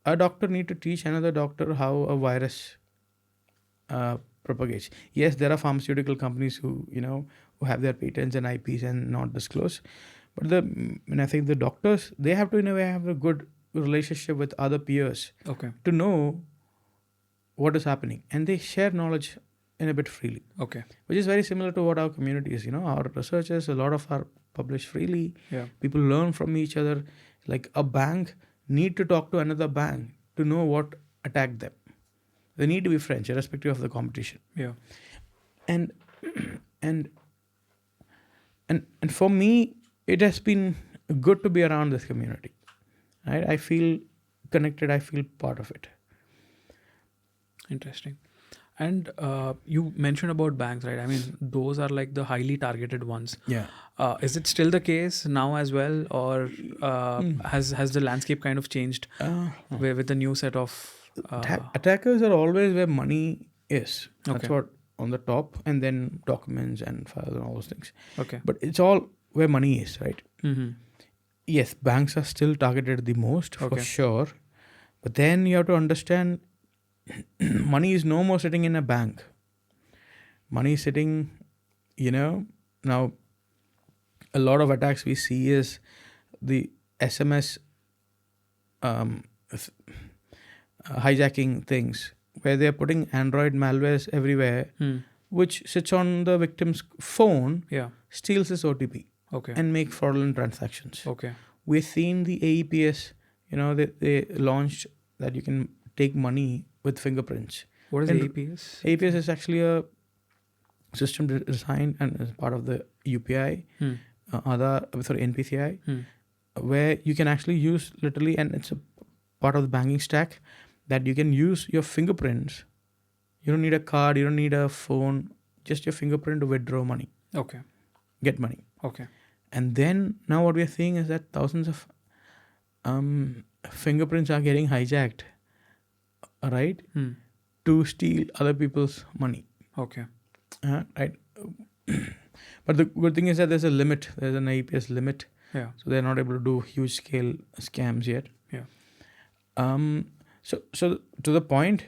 a doctor need to teach another doctor how a virus propagates. Yes, there are pharmaceutical companies who have their patents and IPs and not disclose, but I think the doctors, they have to in a way have a good relationship with other peers Okay. to know what is happening, and they share knowledge in a bit freely. Okay. Which is very similar to what our community is. Our researchers, a lot of are published freely. Yeah. People learn from each other. Like a bank need to talk to another bank to know what attacked them. They need to be friends, irrespective of the competition. Yeah. And and for me, it has been good to be around this community. Right? I feel connected. I feel part of it. Interesting. And you mentioned about banks, right? I mean, those are like the highly targeted ones. Yeah. Is it still the case now as well, or has the landscape kind of changed with the new set of attackers are always where money is. That's Okay. what on the top, and then documents and files and all those things. Okay. But it's all where money is, right? Mm-hmm. Yes, banks are still targeted the most for Okay. sure. But then you have to understand money is no more sitting in a bank. Money is sitting, now a lot of attacks we see is the SMS hijacking things, where they're putting Android malwares everywhere, which sits on the victim's phone, Yeah. steals his OTP, Okay. and make fraudulent transactions. Okay. We've seen the AEPS, they launched that you can take money with fingerprints. What is And APS? AEPS is actually a system designed and as part of the UPI, NPCI, where you can actually use literally, and it's a part of the banking stack, that you can use your fingerprints. You don't need a card, you don't need a phone, just your fingerprint to withdraw money, Okay. get money. Okay. And then now what we are seeing is that thousands of fingerprints are getting hijacked right, Hmm. to steal other people's money. Okay. Right. But the good thing is that there's a limit. There's an IPS limit, Yeah. so they're not able to do huge scale scams yet. Yeah. So to the point,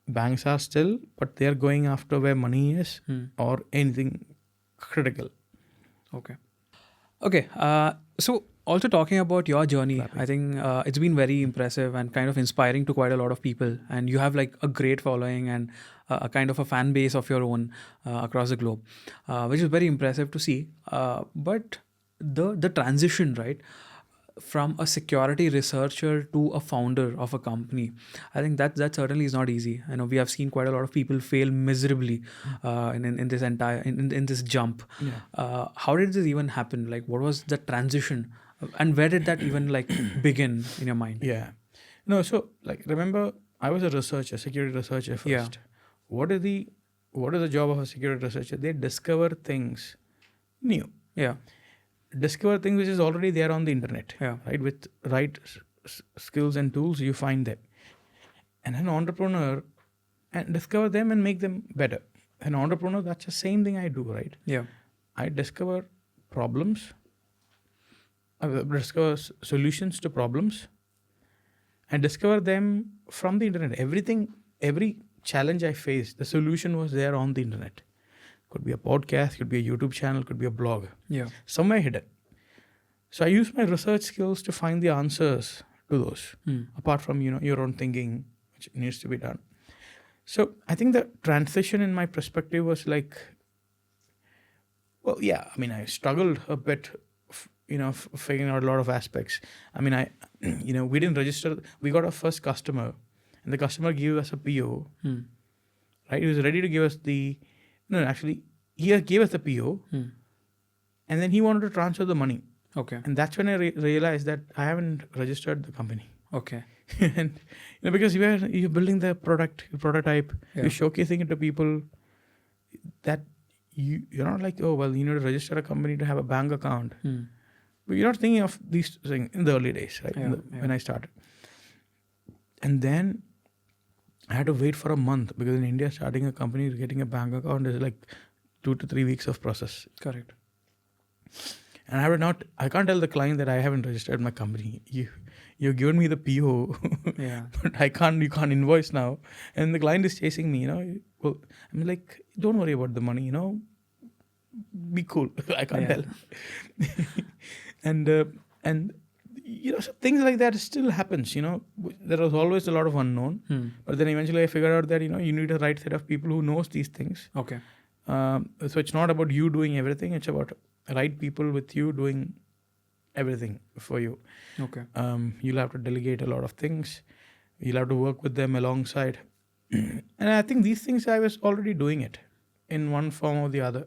banks are still, but they are going after where money is Hmm. or anything critical. Okay. Okay. So also talking about your journey, Clapping. I think it's been very impressive and kind of inspiring to quite a lot of people. And you have like a great following and a kind of a fan base of your own across the globe, which is very impressive to see. But the transition, right, from a security researcher to a founder of a company, I think that certainly is not easy. I know we have seen quite a lot of people fail miserably in this entire in this jump. Yeah. How did this even happen? Like, what was the transition, and where did that even like begin in your mind? Yeah. No, so like remember, I was a researcher, security researcher first. Yeah. What is the job of a security researcher? They discover things new. Yeah. Discover things which is already there on the internet. Yeah. Right? With right skills and tools, you find them. And an entrepreneur, and discover them and make them better. An entrepreneur, that's the same thing I do, right? Yeah. I discover problems. I discover solutions to problems, and discover them from the internet. Every challenge I faced, the solution was there on the internet. Could be a podcast, could be a YouTube channel, could be a blog, Yeah. somewhere hidden. So I use my research skills to find the answers to those, Hmm. apart from your own thinking, which needs to be done. So I think the transition in my perspective was like, well, yeah. I mean, I struggled a bit, figuring out a lot of aspects. I mean, we didn't register. We got our first customer, and the customer gave us a PO. Hmm. Right? He was ready to give us the. No, actually, he gave us the PO, Hmm. and then he wanted to transfer the money. Okay. And that's when I realized that I haven't registered the company. Okay. And because you're building the prototype, Yeah. you're showcasing it to people, that you're not like, oh well, you need to register a company to have a bank account. Hmm. But you're not thinking of these things in the early days, right? Yeah, When I started. And then I had to wait for a month, because in India, starting a company, getting a bank account is like 2 to 3 weeks of process. Correct. And I can't tell the client that I haven't registered my company. You've given me the PO, Yeah. but you can't invoice now. And the client is chasing me, Well, I'm like, don't worry about the money, be cool. I can't tell. And so things like that still happens, There was always a lot of unknown. Hmm. But then eventually I figured out that, you need a right set of people who knows these things. Okay. So it's not about you doing everything. It's about right people with you doing everything for you. Okay. You'll have to delegate a lot of things. You'll have to work with them alongside. And I think these things I was already doing it in one form or the other.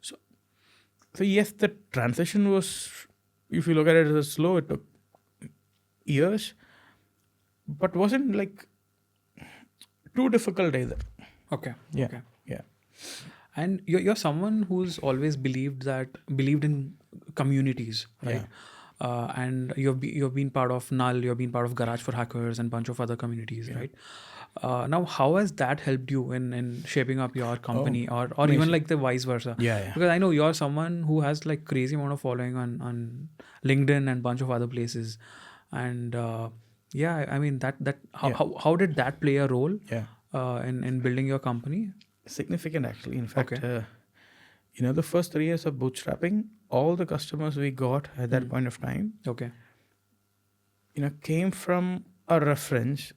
So yes, the transition was, if you look at it as slow, it took years, but wasn't like too difficult either. Okay. Yeah. Okay. Yeah. And you're someone who's always believed in communities, right? Yeah. And you've been part of Null, you've been part of Garage for Hackers and bunch of other communities, Yeah. right? Now, how has that helped you in shaping up your company, or amazing. even like the vice versa? Yeah. Because I know you're someone who has like crazy amount of following on LinkedIn and bunch of other places, and I mean how did that play a role Yeah. in building your company? Significant, actually. In fact, Okay. the first 3 years of bootstrapping, all the customers we got at that point of time, Okay. came from a reference,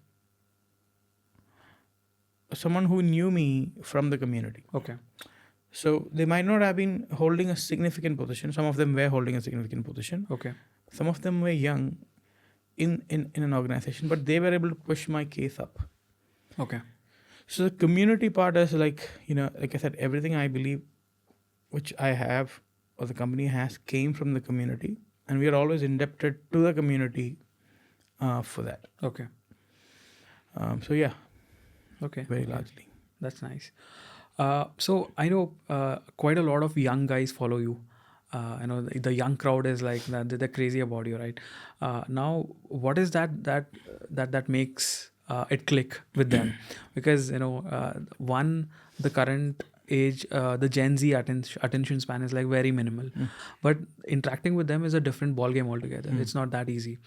someone who knew me from the community. Okay. So they might not have been holding a significant position. Some of them were holding a significant position. Okay. Some of them were young in an organization, but they were able to push my case up. Okay. So the community part is like, like I said, everything I believe, which I have or the company has, came from the community. And we are always indebted to the community for that. Okay. So yeah, Okay. very Okay. largely. That's nice. So I know quite a lot of young guys follow you. I know the young crowd is like that. They're crazy about you, right? Now, what is that makes it click with them, because the current age, the Gen Z attention span is like very minimal, but interacting with them is a different ball game altogether. It's not that easy.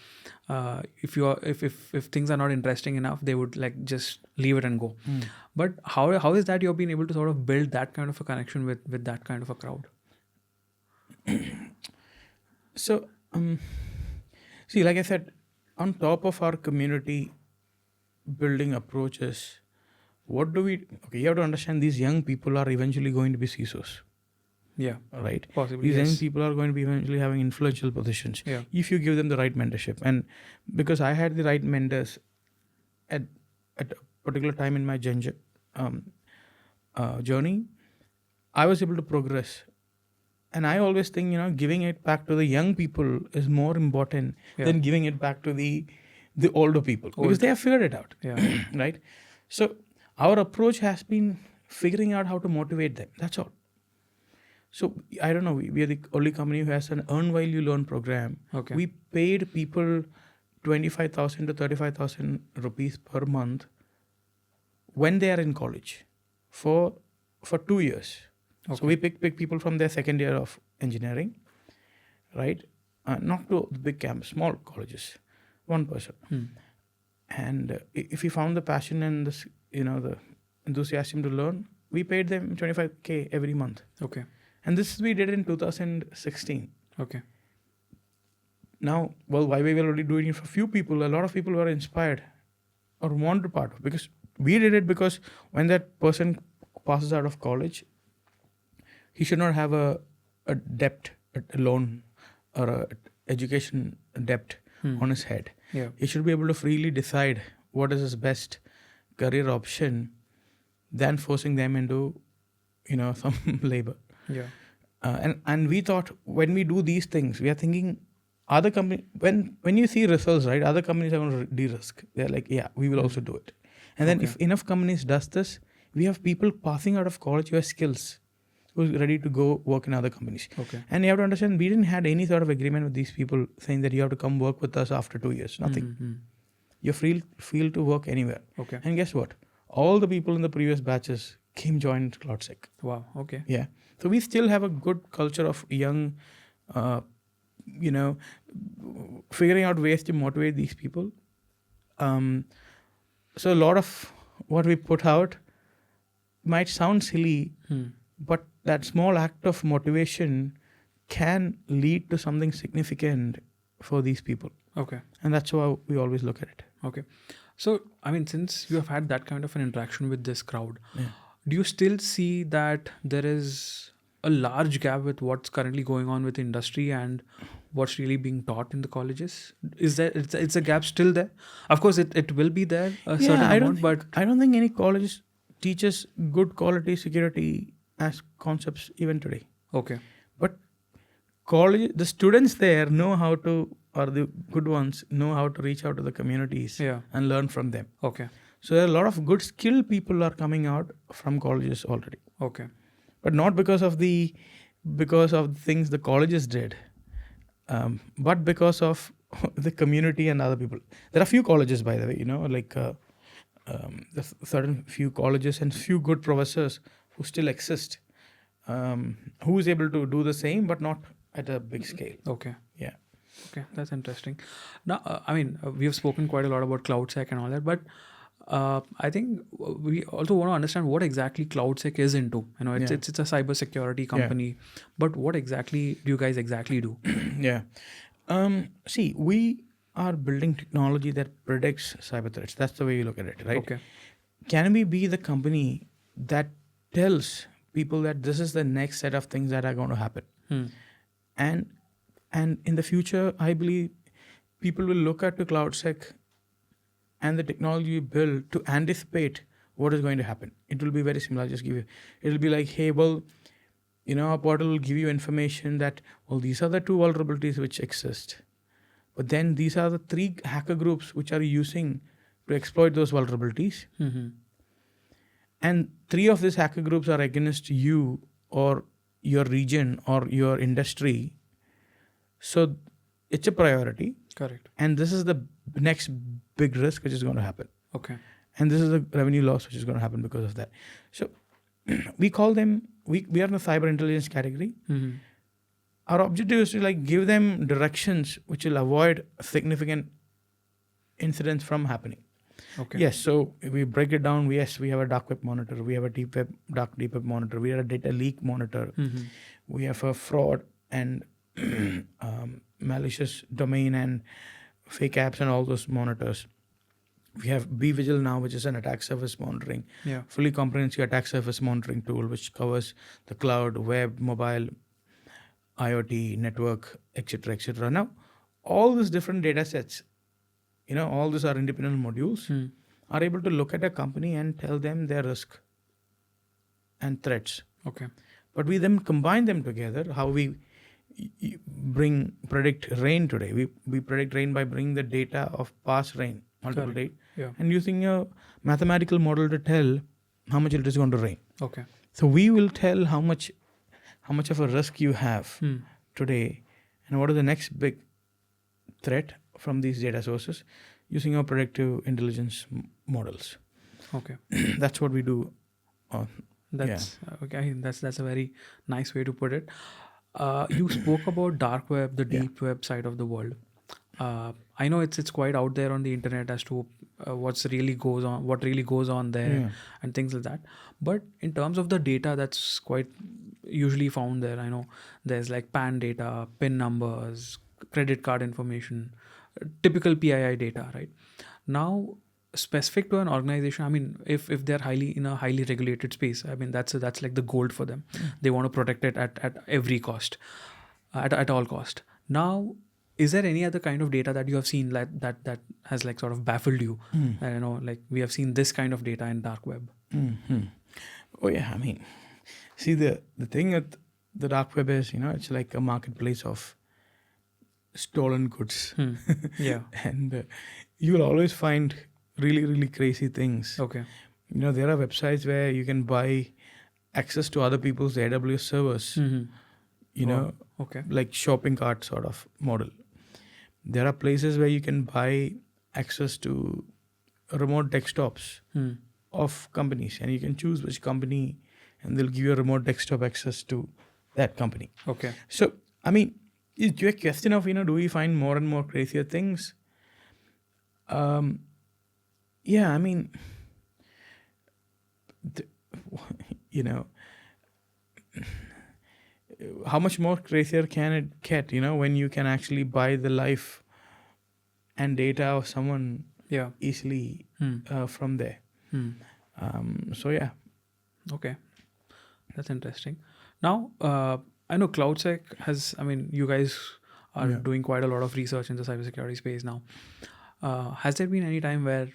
If things are not interesting enough, they would like just leave it and go. But how is that you've been able to sort of build that kind of a connection with that kind of a crowd? So, see, like I said, on top of our community building approaches, what do we? Okay, you have to understand these young people are eventually going to be CISOs. Yeah, right. possibly. These yes. young people are going to be eventually having influential positions. Yeah. If you give them the right mentorship, and because I had the right mentors at a particular time in my journey, I was able to progress. And I always think, giving it back to the young people is more important than giving it back to the older people, because they have figured it out. Yeah. Right. So our approach has been figuring out how to motivate them. That's all. So I don't know. We are the only company who has an earn while you learn program. Okay. We paid people 25,000 to 35,000 rupees per month when they are in college for 2 years. Okay. So we pick people from their second year of engineering, right? Not to the big camps, small colleges, one person. And if we found the passion and the enthusiasm to learn, we paid them 25K every month. Okay. And this we did in 2016. Okay. Now, well, why we were already doing it for few people, a lot of people were inspired or want to part of, because we did it because when that person passes out of college, he should not have a debt, a loan or a education debt on his head. Yeah. He should be able to freely decide what is his best career option than forcing them into, some labor. Yeah. And we thought when we do these things, we are thinking other company, when you see results, right, other companies are going to de-risk. They're like, yeah, we will also do it. And then if enough companies does this, we have people passing out of college who have skills, who's ready to go work in other companies. Okay. And you have to understand, we didn't had any sort of agreement with these people saying that you have to come work with us after 2 years. Nothing. You're free to work anywhere. Okay. And guess what? All the people in the previous batches came joined CloudSec. Wow. Okay. Yeah. So we still have a good culture of young, figuring out ways to motivate these people. So a lot of what we put out might sound silly, but that small act of motivation can lead to something significant for these people. Okay. And that's how we always look at it. Okay. So, since you have had that kind of an interaction with this crowd, do you still see that there is a large gap with what's currently going on with industry and what's really being taught in the colleges? Is there, it's a gap still there? Of course, it will be there a certain amount, but I don't think any college teaches good quality security as concepts even today. Okay. But the students there know how to, or the good ones know how to reach out to the communities and learn from them. Okay. So there are a lot of good skilled people are coming out from colleges already. Okay. But not because of the things the colleges did, but because of the community and other people. There are few colleges, by the way, like there's certain few colleges and few good professors who still exist, who is able to do the same, but not at a big scale. Okay. Yeah. Okay, that's interesting. Now, we have spoken quite a lot about CloudSec and all that, but I think we also want to understand what exactly CloudSec is into. It's a cybersecurity company, but what exactly do you guys exactly do? Yeah. See, we are building technology that predicts cyber threats. That's the way you look at it, right? Okay. Can we be the company that tells people that this is the next set of things that are going to happen? And in the future, I believe people will look at the CloudSec and the technology we build to anticipate what is going to happen. It will be very similar. It'll be like, hey, well, our portal will give you information that, well, these are the 2 vulnerabilities which exist. But then these are the 3 hacker groups which are using to exploit those vulnerabilities. And 3 of these hacker groups are against you or your region or your industry. So it's a priority. Correct. And this is the next big risk which is going to happen. Okay. And this is a revenue loss which is going to happen because of that. So we call them, we are in the cyber intelligence category. Mm-hmm. Our objective is to like give them directions which will avoid significant incidents from happening. Okay. Yes, so we break it down. Yes, we have a dark web monitor, we have a deep web monitor, we have a data leak monitor, Mm-hmm. we have a fraud and malicious domain and fake apps and all those monitors. We have BVigil now, which is an attack surface monitoring, Yeah. fully comprehensive attack surface monitoring tool, which covers the cloud, web, mobile, IoT, network, etc., etc. Now, all these different data sets, all these are independent modules, Mm. are able to look at a company and tell them their risk and threats. Okay. But we then combine them together. How we predict rain today? We predict rain by bringing the data of past rain, multiple Correct. date, Yeah. and using a mathematical model to tell how much it is going to rain. Okay. So we will tell how much of a risk you have Mm. today, and what is the next big threat from these data sources, using our predictive intelligence models. Okay. That's what we do. That's okay. That's a very nice way to put it. You spoke about dark web, the Yeah. deep web side of the world. I know it's quite out there on the internet as to what really goes on there, Yeah. and things like that. But in terms of the data that's quite usually found there, I know there's like PAN data, PIN numbers, credit card information, typical PII data, right? Now, specific to an organization, I mean, if they're in a highly regulated space, I mean that's like the gold for them. They want to protect it at every cost, at all cost. Now, is there any other kind of data that you have seen that has like sort of baffled you? Like we have seen this kind of data in dark web. Mm-hmm. Oh yeah, I mean, see the thing with the dark web is, it's like a marketplace of stolen goods. Yeah. And you will always find really, really crazy things. Okay. There are websites where you can buy access to other people's AWS servers, Wow. Okay. like shopping cart sort of model. There are places where you can buy access to remote desktops of companies, and you can choose which company, and they'll give you a remote desktop access to that company. Okay. So, I mean, it's a question of, do we find more and more crazier things? Yeah, I mean, how much more crazier can it get, when you can actually buy the life and data of someone Yeah. easily from there. So, yeah. Okay. That's interesting. Now, I know CloudSec has, I mean, you guys are Yeah. doing quite a lot of research in the cybersecurity space now. Has there been any time where,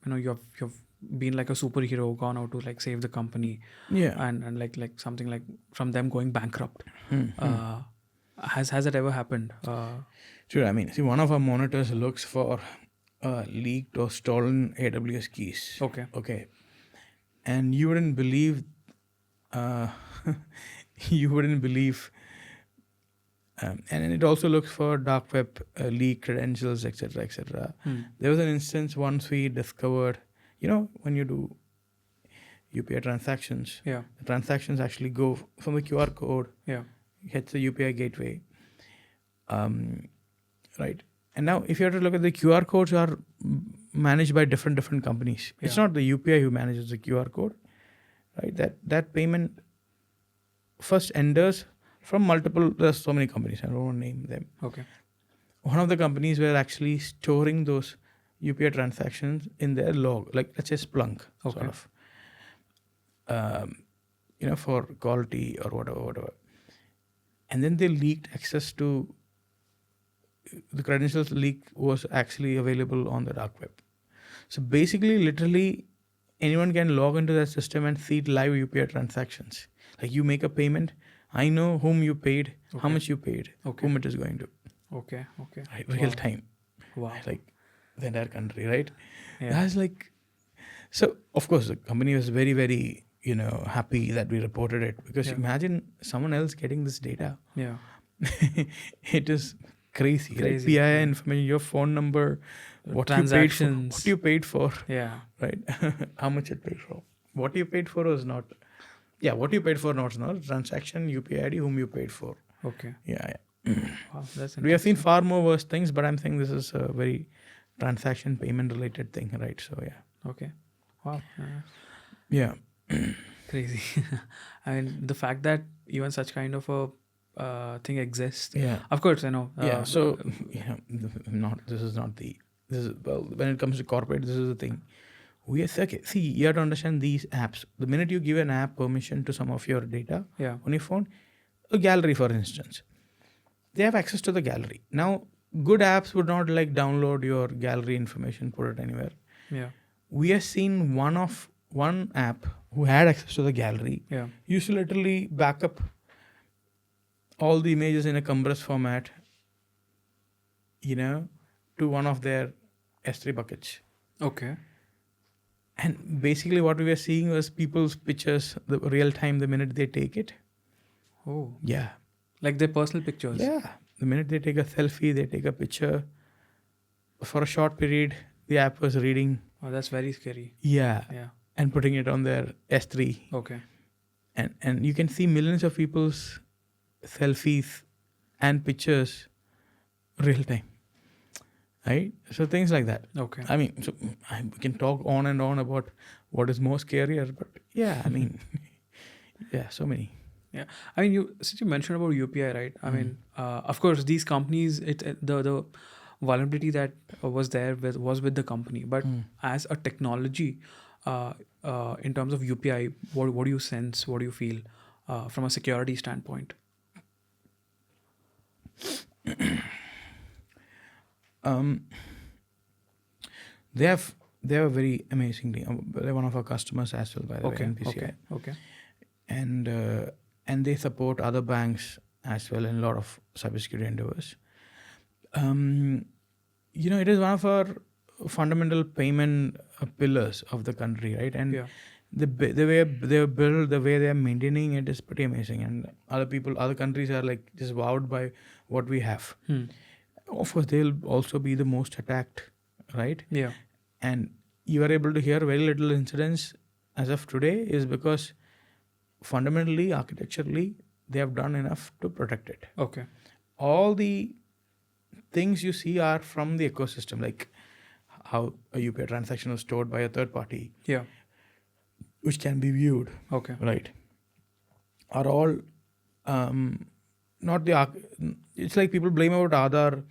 you've been like a superhero, gone out to like save the company, Yeah. and like something like from them going bankrupt? Has that ever happened? Sure. I mean, see, one of our monitors looks for leaked or stolen AWS keys. Okay. Okay. And you wouldn't believe, and it also looks for dark web leak credentials, etc., etc. There was an instance once we discovered, when you do UPI transactions, Yeah. the transactions actually go from the QR code, Yeah. hits the UPI gateway, right? And now, if you have to look at the QR codes, are managed by different companies. It's Yeah. not the UPI who manages the QR code, right? That payment first enters from multiple. There's so many companies. I don't want to name them. Okay. One of the companies were actually storing those UPI transactions in their log, like let's say Splunk, Okay. sort of, for quality or whatever. And then they leaked access to the credentials. Leak was actually available on the dark web. So basically, literally, anyone can log into that system and see live UPI transactions. Like you make a payment, I know whom you paid, how Okay. much you paid, Okay. whom it is going to, Okay. Okay. right? Real Wow. time, Wow. like the entire country, right? Yeah. That's like, so of course the company was very, very, happy that we reported it, because Yeah. imagine someone else getting this data. Yeah. It is crazy. Right? Crazy, PII yeah. information, your phone number, transactions. what you paid for, Yeah. right? How much it paid for. What you paid for is not, what you paid for not transaction, UPI ID, whom you paid for. Okay. Yeah. Wow, that's We have seen interesting. far more worse things, but I'm saying this is a very transaction payment related thing, right? So yeah. Okay. Wow. Yeah. Crazy. I mean, the fact that even such kind of a thing exists. Yeah. Of course, I know. So this is well, when it comes to corporate, this is the thing. We are okay. See, you have to understand these apps. The minute you give an app permission to some of your data Yeah. on your phone, a gallery, for instance, they have access to the gallery. Now, good apps would not like download your gallery information, put it anywhere. Yeah. We have seen one app who had access to the gallery Yeah. used to literally back up all the images in a compressed format, to one of their S3 buckets. Okay. And basically what we were seeing was people's pictures, the real time, the minute they take it. Oh. Yeah. Like their personal pictures. Yeah. The minute they take a selfie, they take a picture. For a short period, the app was reading. Oh, that's very scary. Yeah. Yeah. And putting it on their S3. Okay. And you can see millions of people's selfies and pictures real time. Right? So things like that. Okay. I mean, we can talk on and on about what is more scarier, but yeah, I mean, yeah, so many. Yeah, I mean, since you mentioned about UPI, right? I mean, of course, these companies, the vulnerability that was there was with the company, but as a technology, in terms of UPI, what do you sense? What do you feel from a security standpoint? They have a very amazing team. They're one of our customers as well, by the way, NPCI. Okay. And they support other banks as well in a lot of cybersecurity endeavors. It is one of our fundamental payment pillars of the country, right? And the way they're built, the way they're maintaining it is pretty amazing. And other countries are like just wowed by what we have. Of course, they'll also be the most attacked, right? Yeah. And you are able to hear very little incidents as of today is because fundamentally, architecturally, they have done enough to protect it. Okay. All the things you see are from the ecosystem, like how a UPI transaction is stored by a third party. Yeah. Which can be viewed. Okay. Right. Are all not the. It's like people blame about Aadhaar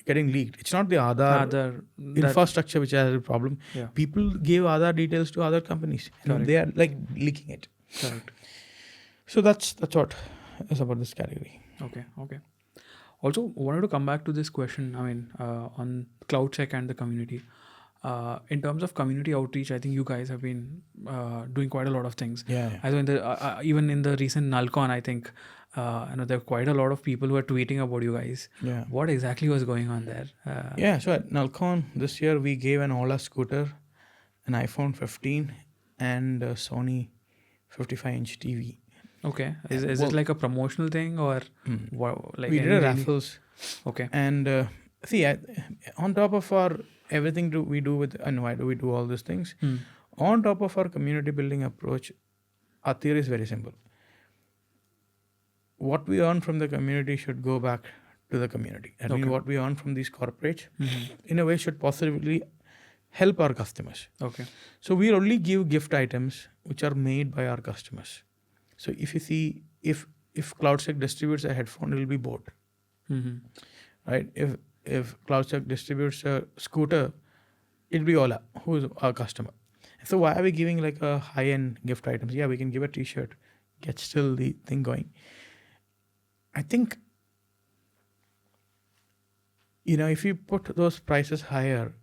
getting leaked. It's not the Aadhaar infrastructure which has a problem. Yeah. People gave Aadhaar details to other companies, and they are like leaking it. Correct. So that's what is about this category. Okay. Also, wanted to come back to this question. I mean, on CloudCheck and the community. In terms of community outreach, I think you guys have been doing quite a lot of things. Yeah. I know even in the recent NullCon, I think there are quite a lot of people who are tweeting about you guys. Yeah. What exactly was going on there? So at NullCon this year, we gave an Ola scooter, an iPhone 15, and a Sony 55-inch TV. Okay. Is it like a promotional thing or like we did raffles? Okay. And on top of our everything we do with, and why do we do all these things? On top of our community building approach, our theory is very simple. What we earn from the community should go back to the community. I mean, what we earn from these corporates, in a way, should possibly help our customers. Okay. So we only give gift items which are made by our customers. So if you see, if CloudSec distributes a headphone, it will be bought. Right? If CloudSec distributes a scooter, it'll be Ola, who is our customer. So why are we giving like a high-end gift items? Yeah, we can give a t-shirt, get still the thing going. I think, if you put those prices higher,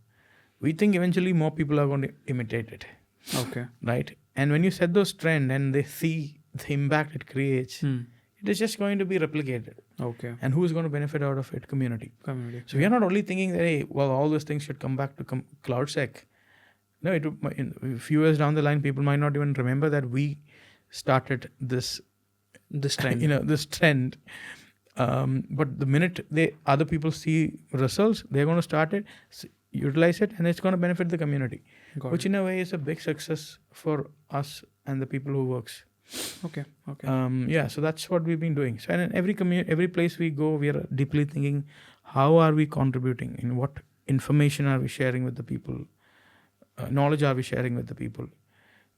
we think eventually more people are going to imitate it. Okay. Right? And when you set those trends and they see the impact it creates, it is just going to be replicated. Okay. And who is going to benefit out of it? Community. So we are not only thinking that, all those things should come back to CloudSec. No, in a few years down the line, people might not even remember that we started this trend. This trend. But the minute other people see results, they're going to start it, utilize it, and it's going to benefit the community, Got which it. in a way is a big success for us and the people who works. Okay. Okay. Yeah, so that's what we've been doing. So, and in every place we go, we are deeply thinking, how are we contributing? In what information are we sharing with the people? Knowledge are we sharing with the people?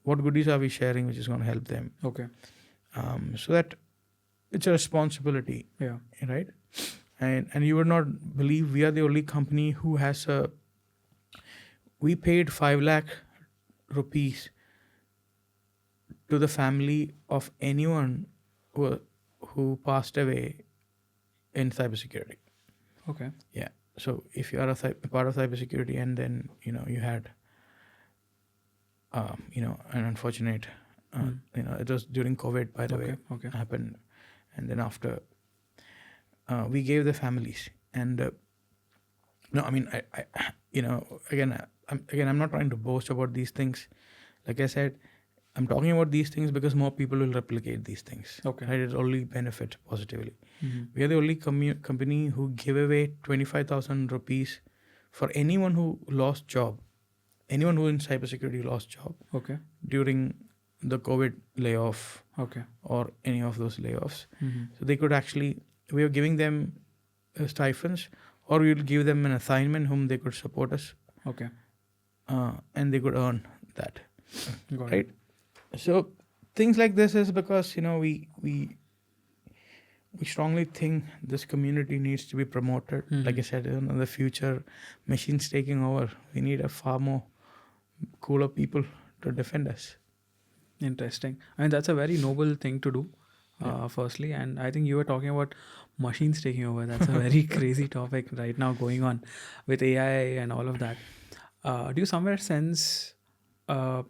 What goodies are we sharing, which is going to help them? Okay. So that it's a responsibility, Yeah. right? And you would not believe we are the only company who has we paid 5 lakh rupees to the family of anyone who passed away in cybersecurity. Okay. Yeah. So if you are a part of cybersecurity, and then you had an unfortunate it was during COVID, by the way, Okay. happened, and then after we gave the families. And no, I mean, I I'm not trying to boast about these things. Like I said, I'm talking about these things because more people will replicate these things. Okay. Right? It only benefit positively. Mm-hmm. We are the only company who give away 25,000 rupees for anyone who lost job, anyone who in cybersecurity lost job Okay. during the COVID layoff Okay. or any of those layoffs. Mm-hmm. So they could actually, we are giving them stipends, or we will give them an assignment whom they could support us, Okay. and they could earn that. Got Right. it. So things like this is because we strongly think this community needs to be promoted. Mhm. Like I said, in the future, machines taking over, we need a far more cooler people to defend us. Interesting. I mean, that's a very noble thing to do. Yeah. Firstly, and I think you were talking about machines taking over. That's a very crazy topic right now going on with AI and all of that. Do you somewhere sense uh,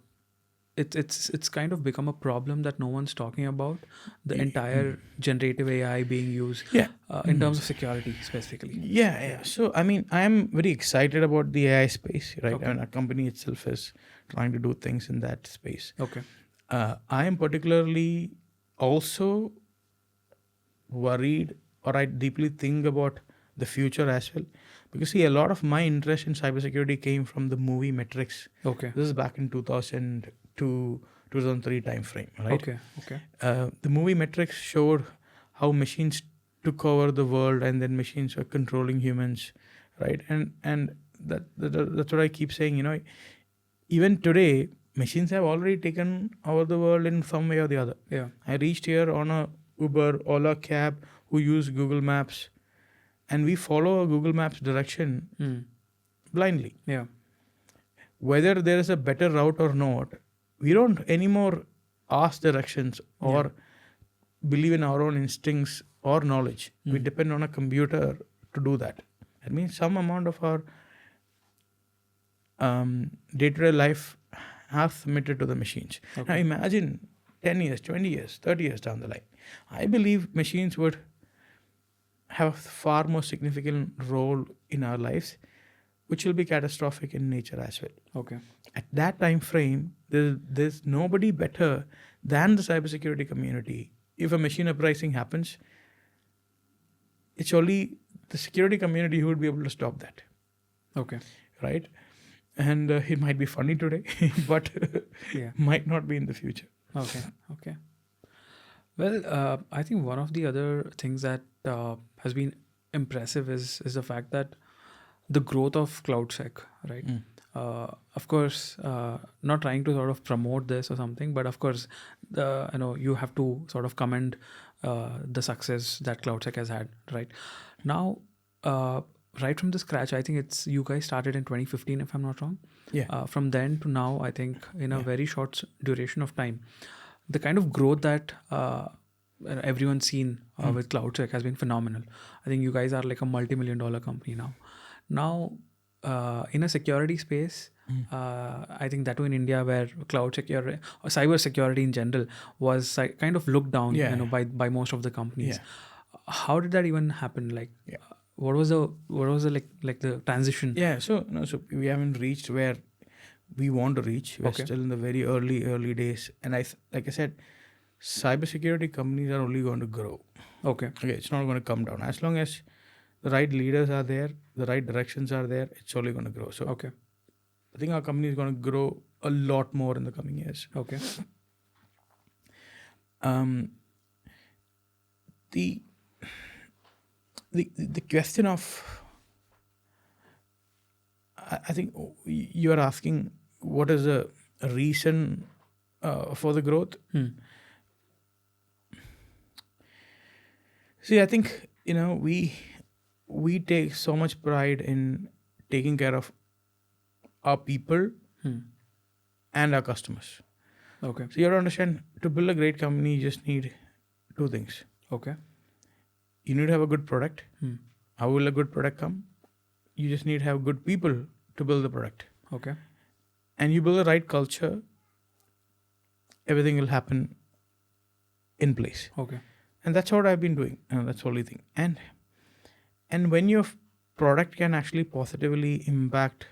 it's kind of become a problem that no one's talking about, the entire generative AI being used Yeah. in terms of security specifically? Yeah. So, I mean, I am very excited about the AI space, right? Okay. I mean, our company itself is trying to do things in that space. Okay. I am particularly also worried, or I deeply think about the future as well. Because, see, a lot of my interest in cybersecurity came from the movie Matrix. Okay. This is back in 2002, 2003 time frame, right? Okay. Okay. The movie Matrix showed how machines took over the world, and then machines were controlling humans, right? And that's what I keep saying. Even today, machines have already taken over the world in some way or the other. Yeah. I reached here on a Uber, Ola cab who use Google Maps, and we follow a Google Maps direction Mm. blindly. Yeah. Whether there is a better route or not, we don't anymore ask directions or believe in our own instincts or knowledge. We depend on a computer to do that. That means some amount of our day-to-day life has submitted to the machines. Okay. Now imagine 10 years, 20 years, 30 years down the line. I believe machines would have a far more significant role in our lives, which will be catastrophic in nature as well. Okay. At that time frame, there's nobody better than the cybersecurity community. If a machine uprising happens, it's only the security community who would be able to stop that. Okay. Right? And it might be funny today, but Yeah. might not be in the future. Okay. Okay. Well, I think one of the other things that has been impressive is the fact that the growth of CloudSec, right? Of course, not trying to sort of promote this or something, but of course, you have to sort of commend the success that CloudSec has had, right? Now, right from the scratch, I think it's you guys started in 2015, if I'm not wrong. Yeah. From then to now, I think in a very short duration of time, the kind of growth that everyone's seen with CloudSec has been phenomenal. I think you guys are like a multi-million-dollar company now. Now, in a security space, I think that too in India, where cloud security or cyber security in general was kind of looked down, by most of the companies. How did that even happen? Like, what was the like the transition? Yeah. So we haven't reached where we want to reach. We're still in the very early days, and like I said, cybersecurity companies are only going to grow. Okay. Okay, it's not going to come down. As long as the right leaders are there, the right directions are there, it's only going to grow. So Okay. I think our company is going to grow a lot more in the coming years. Okay. Um, the the question of, I think you are asking what is the reason for the growth. See, I think we take so much pride in taking care of our people and our customers. Okay. So you have to understand, to build a great company, you just need two things. Okay. You need to have a good product. How will a good product come? You just need to have good people to build the product. Okay. And you build the right culture, everything will happen in place. Okay. And that's what I've been doing. That's the only thing. And when your product can actually positively impact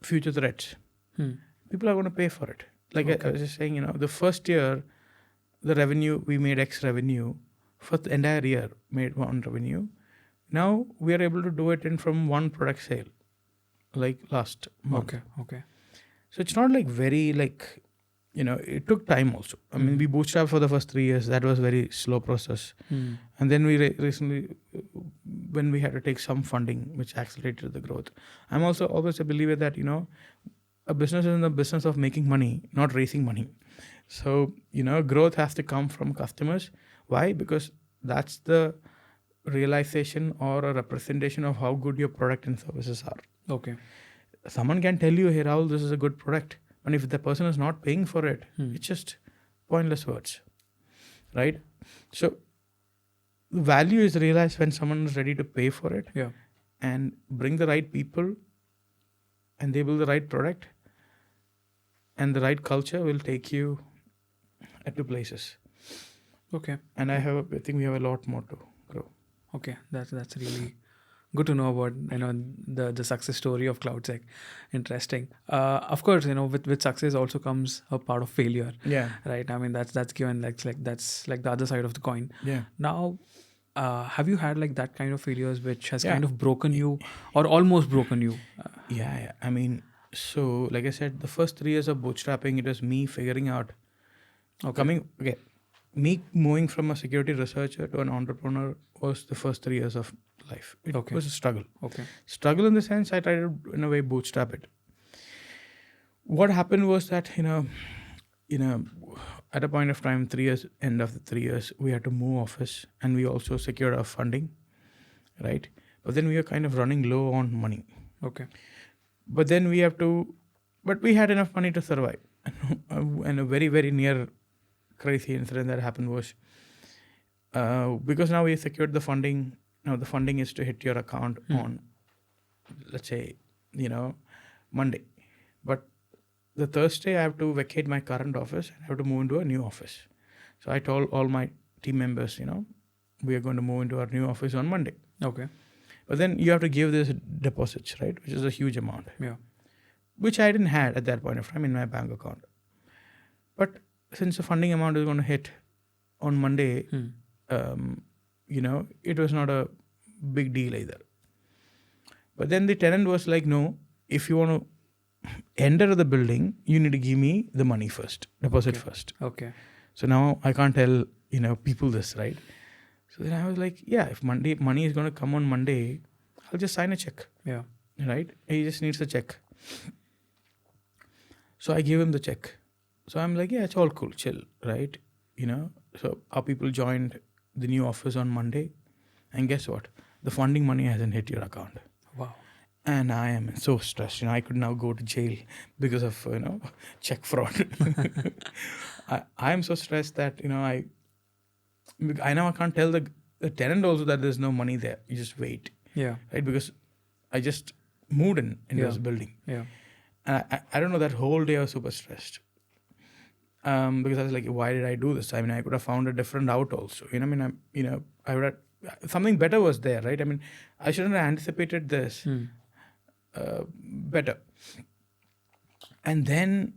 future threats, people are going to pay for it. Like I was just saying, the first year, the revenue, we made X revenue. For the entire year, made one revenue. Now we are able to do it in from one product sale, like last month. Okay. Okay. So it's not like very like, it took time also. I mean, we bootstrapped for the first 3 years. That was very slow process. And then we recently, when we had to take some funding, which accelerated the growth. I'm also always a believer that, a business is in the business of making money, not raising money. So, growth has to come from customers. Why? Because that's the realization or a representation of how good your product and services are. Okay. Someone can tell you, hey Rahul, this is a good product. And if the person is not paying for it, it's just pointless words. Right? So value is realized when someone is ready to pay for it. Yeah. And bring the right people, and they build the right product, and the right culture will take you to places. Okay. And I think we have a lot more to grow. Okay. That's really good to know about the success story of CloudSec. Interesting. Of course, with success also comes a part of failure. Yeah. Right. I mean that's given. That's like the other side of the coin. Yeah. Now, have you had like that kind of failures which has Yeah. kind of broken you or almost broken you? Yeah. I mean, so like I said, the first 3 years of bootstrapping, it was me figuring out, me moving from a security researcher to an entrepreneur was the first 3 years of life. It was a struggle. Okay. Struggle in the sense I tried to, in a way, bootstrap it. What happened was that, at a point of time, 3 years, end of the 3 years, we had to move office, and we also secured our funding, right? But then we were kind of running low on money. Okay. But then we had enough money to survive. And a very, very near crazy incident that happened was, because now we secured the funding. Now the funding is to hit your account on, let's say, Monday. But the Thursday I have to vacate my current office and I have to move into a new office. So I told all my team members, we are going to move into our new office on Monday. Okay. But then you have to give this deposits, right? Which is a huge amount. Yeah. Which I didn't have at that point of time in my bank account. But since the funding amount is going to hit on Monday, it was not a big deal either. But then the tenant was like, no, if you want to enter the building, you need to give me the money first, deposit first. Okay. So now I can't tell, people this, right? So then I was like, yeah, if money is going to come on Monday, I'll just sign a check. Yeah. Right? He just needs a check. So I gave him the check. So I'm like, yeah, it's all cool, chill, right? So our people joined the new office on Monday. And guess what? The funding money hasn't hit your account. Wow. And I am so stressed. I could now go to jail because of, check fraud. I am so stressed that, I now can't tell the tenant also that there's no money there. You just wait. Yeah. Right? Because I just moved in this building. Yeah. And I don't know, that whole day I was super stressed. Because I was like, why did I do this? I mean, I could have found a different route also. I would have, something better was there, right? I mean, I shouldn't have anticipated this better. And then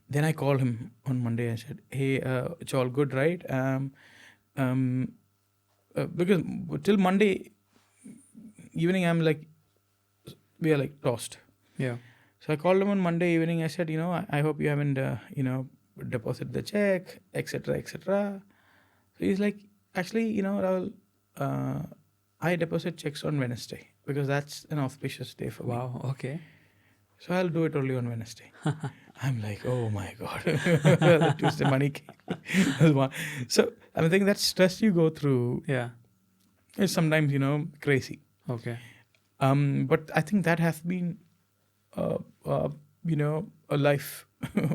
Then I called him on Monday and said, "Hey, it's all good, right?" Um, because till Monday evening, we are like tossed. Yeah. So I called him on Monday evening. I said, I hope you haven't, deposited the check, etc., etc. So he's like, actually, Rahul, I deposit checks on Wednesday because that's an auspicious day for me. Wow. Okay. So I'll do it only on Wednesday. I'm like, oh my God. The Tuesday money came. So I think that stress you go through Yeah. is sometimes, crazy. Okay. But I think that has been, uh, uh, a life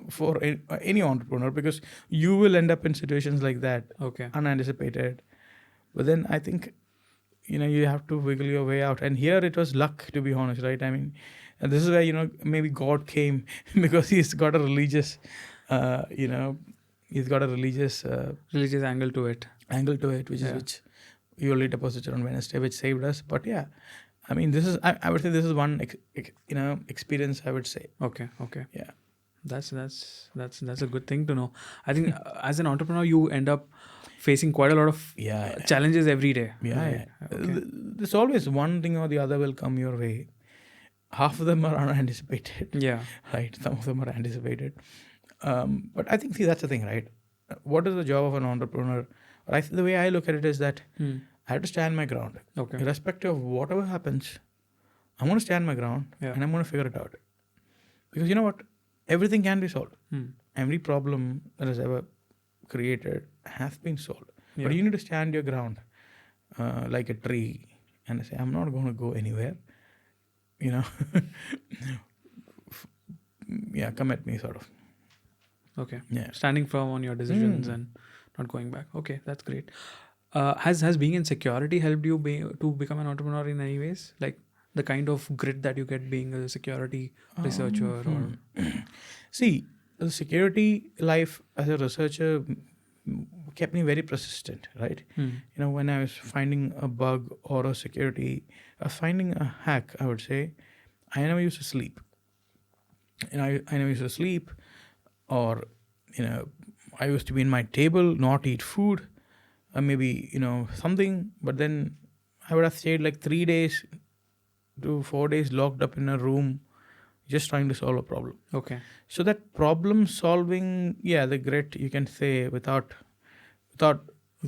for any entrepreneur, because you will end up in situations like that, Okay. unanticipated. But then I think, you have to wiggle your way out. And here it was luck, to be honest, right? I mean, and this is where, maybe God came because he's got a religious, he's got a religious Religious angle to it. angle to it, which is Yeah. which we only deposited on Wednesday, which saved us. But yeah, I mean, this is, I would say this is one, experience, I would say. Okay. Okay. Yeah. That's a good thing to know. I think as an entrepreneur, you end up facing quite a lot of Yeah. challenges every day. Yeah. Right? Okay. There's always one thing or the other will come your way. Half of them are unanticipated. Yeah. Right? Some of them are anticipated. But I think, see, that's the thing, right? What is the job of an entrepreneur? The way I look at it is that I have to stand my ground. Okay. Irrespective of whatever happens, I'm going to stand my ground and I'm going to figure it out. Because you know what? Everything can be solved. Every problem that is ever created has been solved. Yeah. But you need to stand your ground like a tree and say, I'm not going to go anywhere. Yeah, come at me, sort of. Okay. Yeah. Standing firm on your decisions and not going back. Okay, that's great. Has being in security helped you to become an entrepreneur in any ways? Like the kind of grit that you get being a security researcher or See, the security life as a researcher kept me very persistent, right? When I was finding a bug or a security, finding a hack, I would say, I never used to sleep. I never used to sleep, or, I used to be in my table, not eat food, maybe, something, but then I would have stayed like 3 days to 4 days locked up in a room just trying to solve a problem. okay. So that problem solving, the grit, you can say, without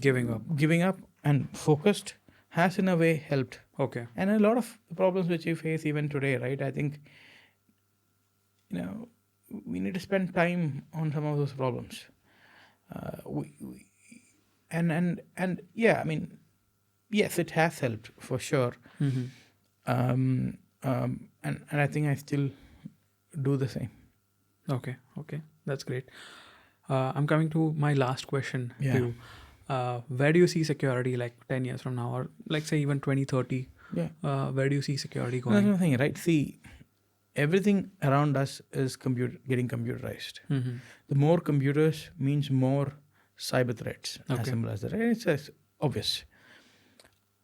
Giving up. and focused, has in a way helped. Okay. And a lot of the problems which you face even today, right? I think, we need to spend time on some of those problems. And yeah, I mean, yes, it has helped for sure. And I think I still do the same. Okay. That's great. I'm coming to my last question to you. Where do you see security like 10 years from now, or like say even 2030? Yeah. Where do you see security That's going? the thing, right? See, everything around us is getting computerized. The more computers means more cyber threats. As Okay. simple as that. It's obvious.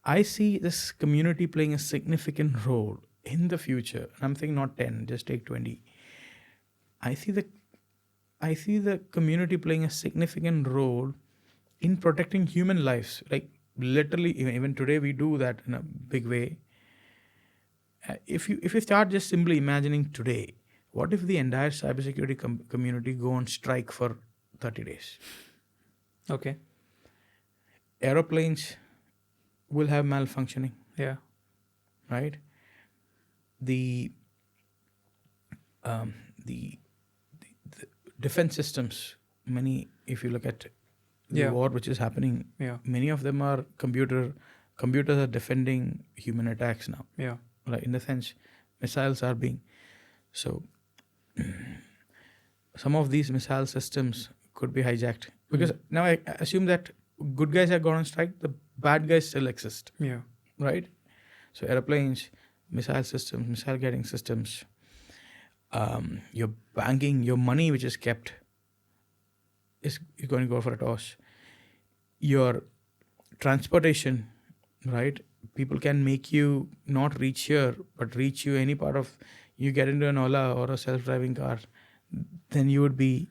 I see this community playing a significant role in the future. And I'm thinking not 10, just take 20. I see the community playing a significant role in protecting human lives. Like literally, even today we do that in a big way. If you start just simply imagining today, what if the entire cybersecurity community go on strike for 30 days? Okay. Aeroplanes will have malfunctioning, Yeah. right? The defense systems, if you look at the war which is happening, many of them are computers are defending human attacks now. Yeah. Right, in the sense, missiles are being, so some of these missile systems could be hijacked, because now I assume that good guys have gone on strike, the bad guys still exist. Yeah. Right? So airplanes, missile systems, missile guiding systems, your banking, your money which is kept is going to go for a toss. Your transportation, right? People can make you not reach here, but reach you any part of, you get into an Ola or a self-driving car, then you would be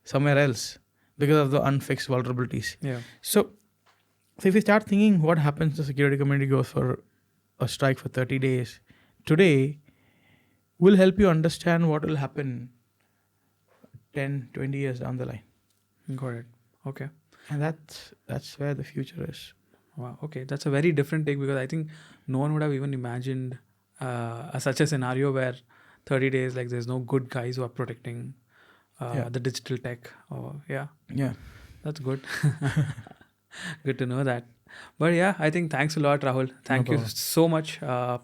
somewhere else because of the unfixed vulnerabilities. Yeah. So if you start thinking what happens, the security community goes for a strike for 30 days today, will help you understand what will happen 10, 20 years down the line. Got it. Okay. And that's where the future is. Wow. Okay. That's a very different take, because I think no one would have even imagined such a scenario where 30 days, like, there's no good guys who are protecting the digital tech. Yeah. Yeah. That's good. Good to know that. But yeah, I think thanks a lot, Rahul. Thank you problem. so much.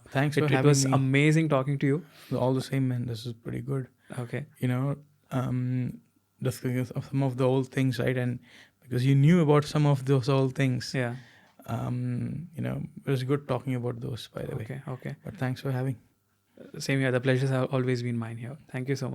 Thanks for It having was me. amazing talking to you. All the same, man. This is pretty good. Okay. Discussing of some of the old things, right? And because you knew about some of those old things, Yeah. it was good talking about those, by the way. Okay. Okay. But thanks for having. Same here. The pleasures have always been mine here. Thank you so much.